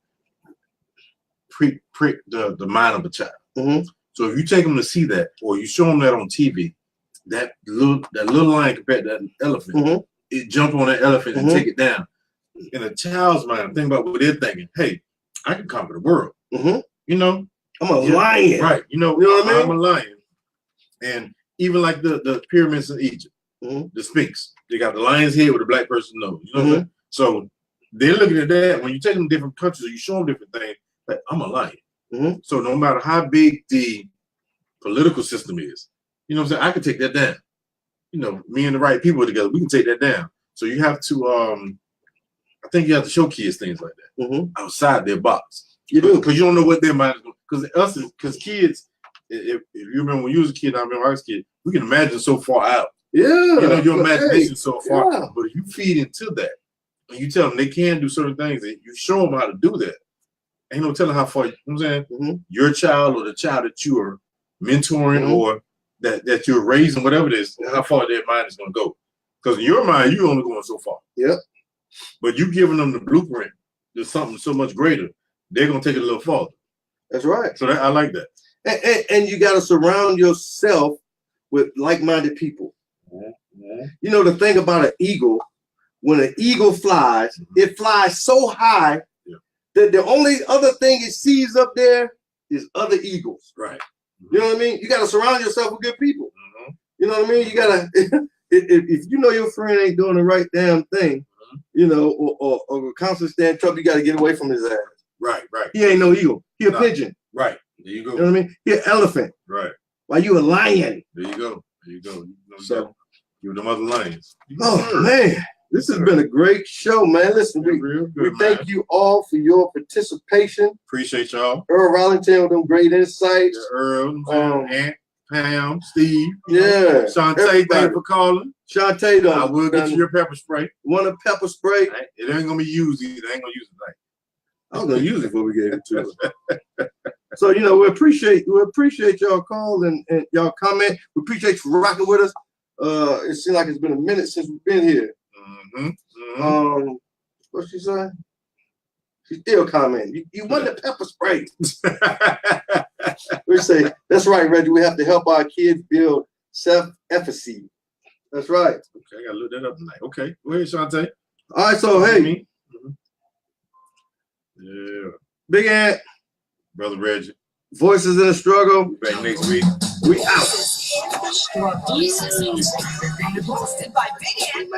Speaker 1: prick the mind of a child. So if you take them to see that, or you show them that on TV, that little lion compared to that elephant, it jump on that elephant and take it down. In a child's mind, think about what they're thinking. Hey, I can conquer the world. You know,
Speaker 2: I'm a lion.
Speaker 1: Right. You know what I mean? I'm a lion. And even like the pyramids in Egypt, the Sphinx, they got the lion's head with a black person's nose. You know what I'm saying? So they're looking at that. When you take them to different countries, or you show them different things, like, I'm a lion. So no matter how big the political system is, you know what I'm saying, I can take that down. You know, me and the right people together, we can take that down. So you have to, I think you have to show kids things like that outside their box. You do, because you don't know what their mind is going. Because kids, if you remember when you was a kid, I remember I was a kid, we can imagine so far out.
Speaker 2: Yeah.
Speaker 1: You know, your imagination so far out. But if you feed into that, and you tell them they can do certain things, and you show them how to do that, ain't no telling how far, you know what I'm saying, your child or the child that you are mentoring or that you're raising, whatever it is, how far their mind is going to go. Because in your mind, you're only going so far. But you giving them the blueprint to something so much greater, they're going to take it a little farther.
Speaker 2: That's right.
Speaker 1: So I like that.
Speaker 2: And you got to surround yourself with like-minded people. You know, the thing about an eagle, when an eagle flies, it flies so high that the only other thing it sees up there is other eagles.
Speaker 1: Right.
Speaker 2: You know what I mean? You got to surround yourself with good people. You know what I mean? You got to, if you know your friend ain't doing the right damn thing, you know, or constantly staying in trouble, you got to get away from his ass.
Speaker 1: Right.
Speaker 2: He ain't no eagle. He a pigeon.
Speaker 1: Right. There you go.
Speaker 2: You know what I mean? He an elephant.
Speaker 1: Right.
Speaker 2: Why you a lion?
Speaker 1: There you go. You know, so you're the mother lions.
Speaker 2: Oh man, this has been a great show, man. Listen, we thank you all for your participation.
Speaker 1: Appreciate y'all.
Speaker 2: Earl Rollington with them great insights.
Speaker 1: Earl, Aunt, Pam, Steve.
Speaker 2: Yeah.
Speaker 1: Shantae, thank you for calling.
Speaker 2: Shantae,
Speaker 1: I will get you your pepper spray.
Speaker 2: Want a pepper spray?
Speaker 1: It ain't gonna be used either. I ain't gonna use it tonight.
Speaker 2: I was gonna use it before we gave it to her. So, you know, we appreciate y'all call and y'all comment. We appreciate you for rocking with us. It seems like it's been a minute since we've been here. What's she saying? She's still commenting. You want the pepper spray. We say, that's right, Reggie. We have to help our kids build self-efficacy. That's right.
Speaker 1: Okay, I gotta look that up tonight. Okay, go ahead, Shantae.
Speaker 2: All right, so hey.
Speaker 1: Yeah.
Speaker 2: Big Ant.
Speaker 1: Brother Reggie.
Speaker 2: Voices in the Struggle.
Speaker 1: Back next week.
Speaker 2: We out.
Speaker 7: Voicez. Hosted by Big Ant.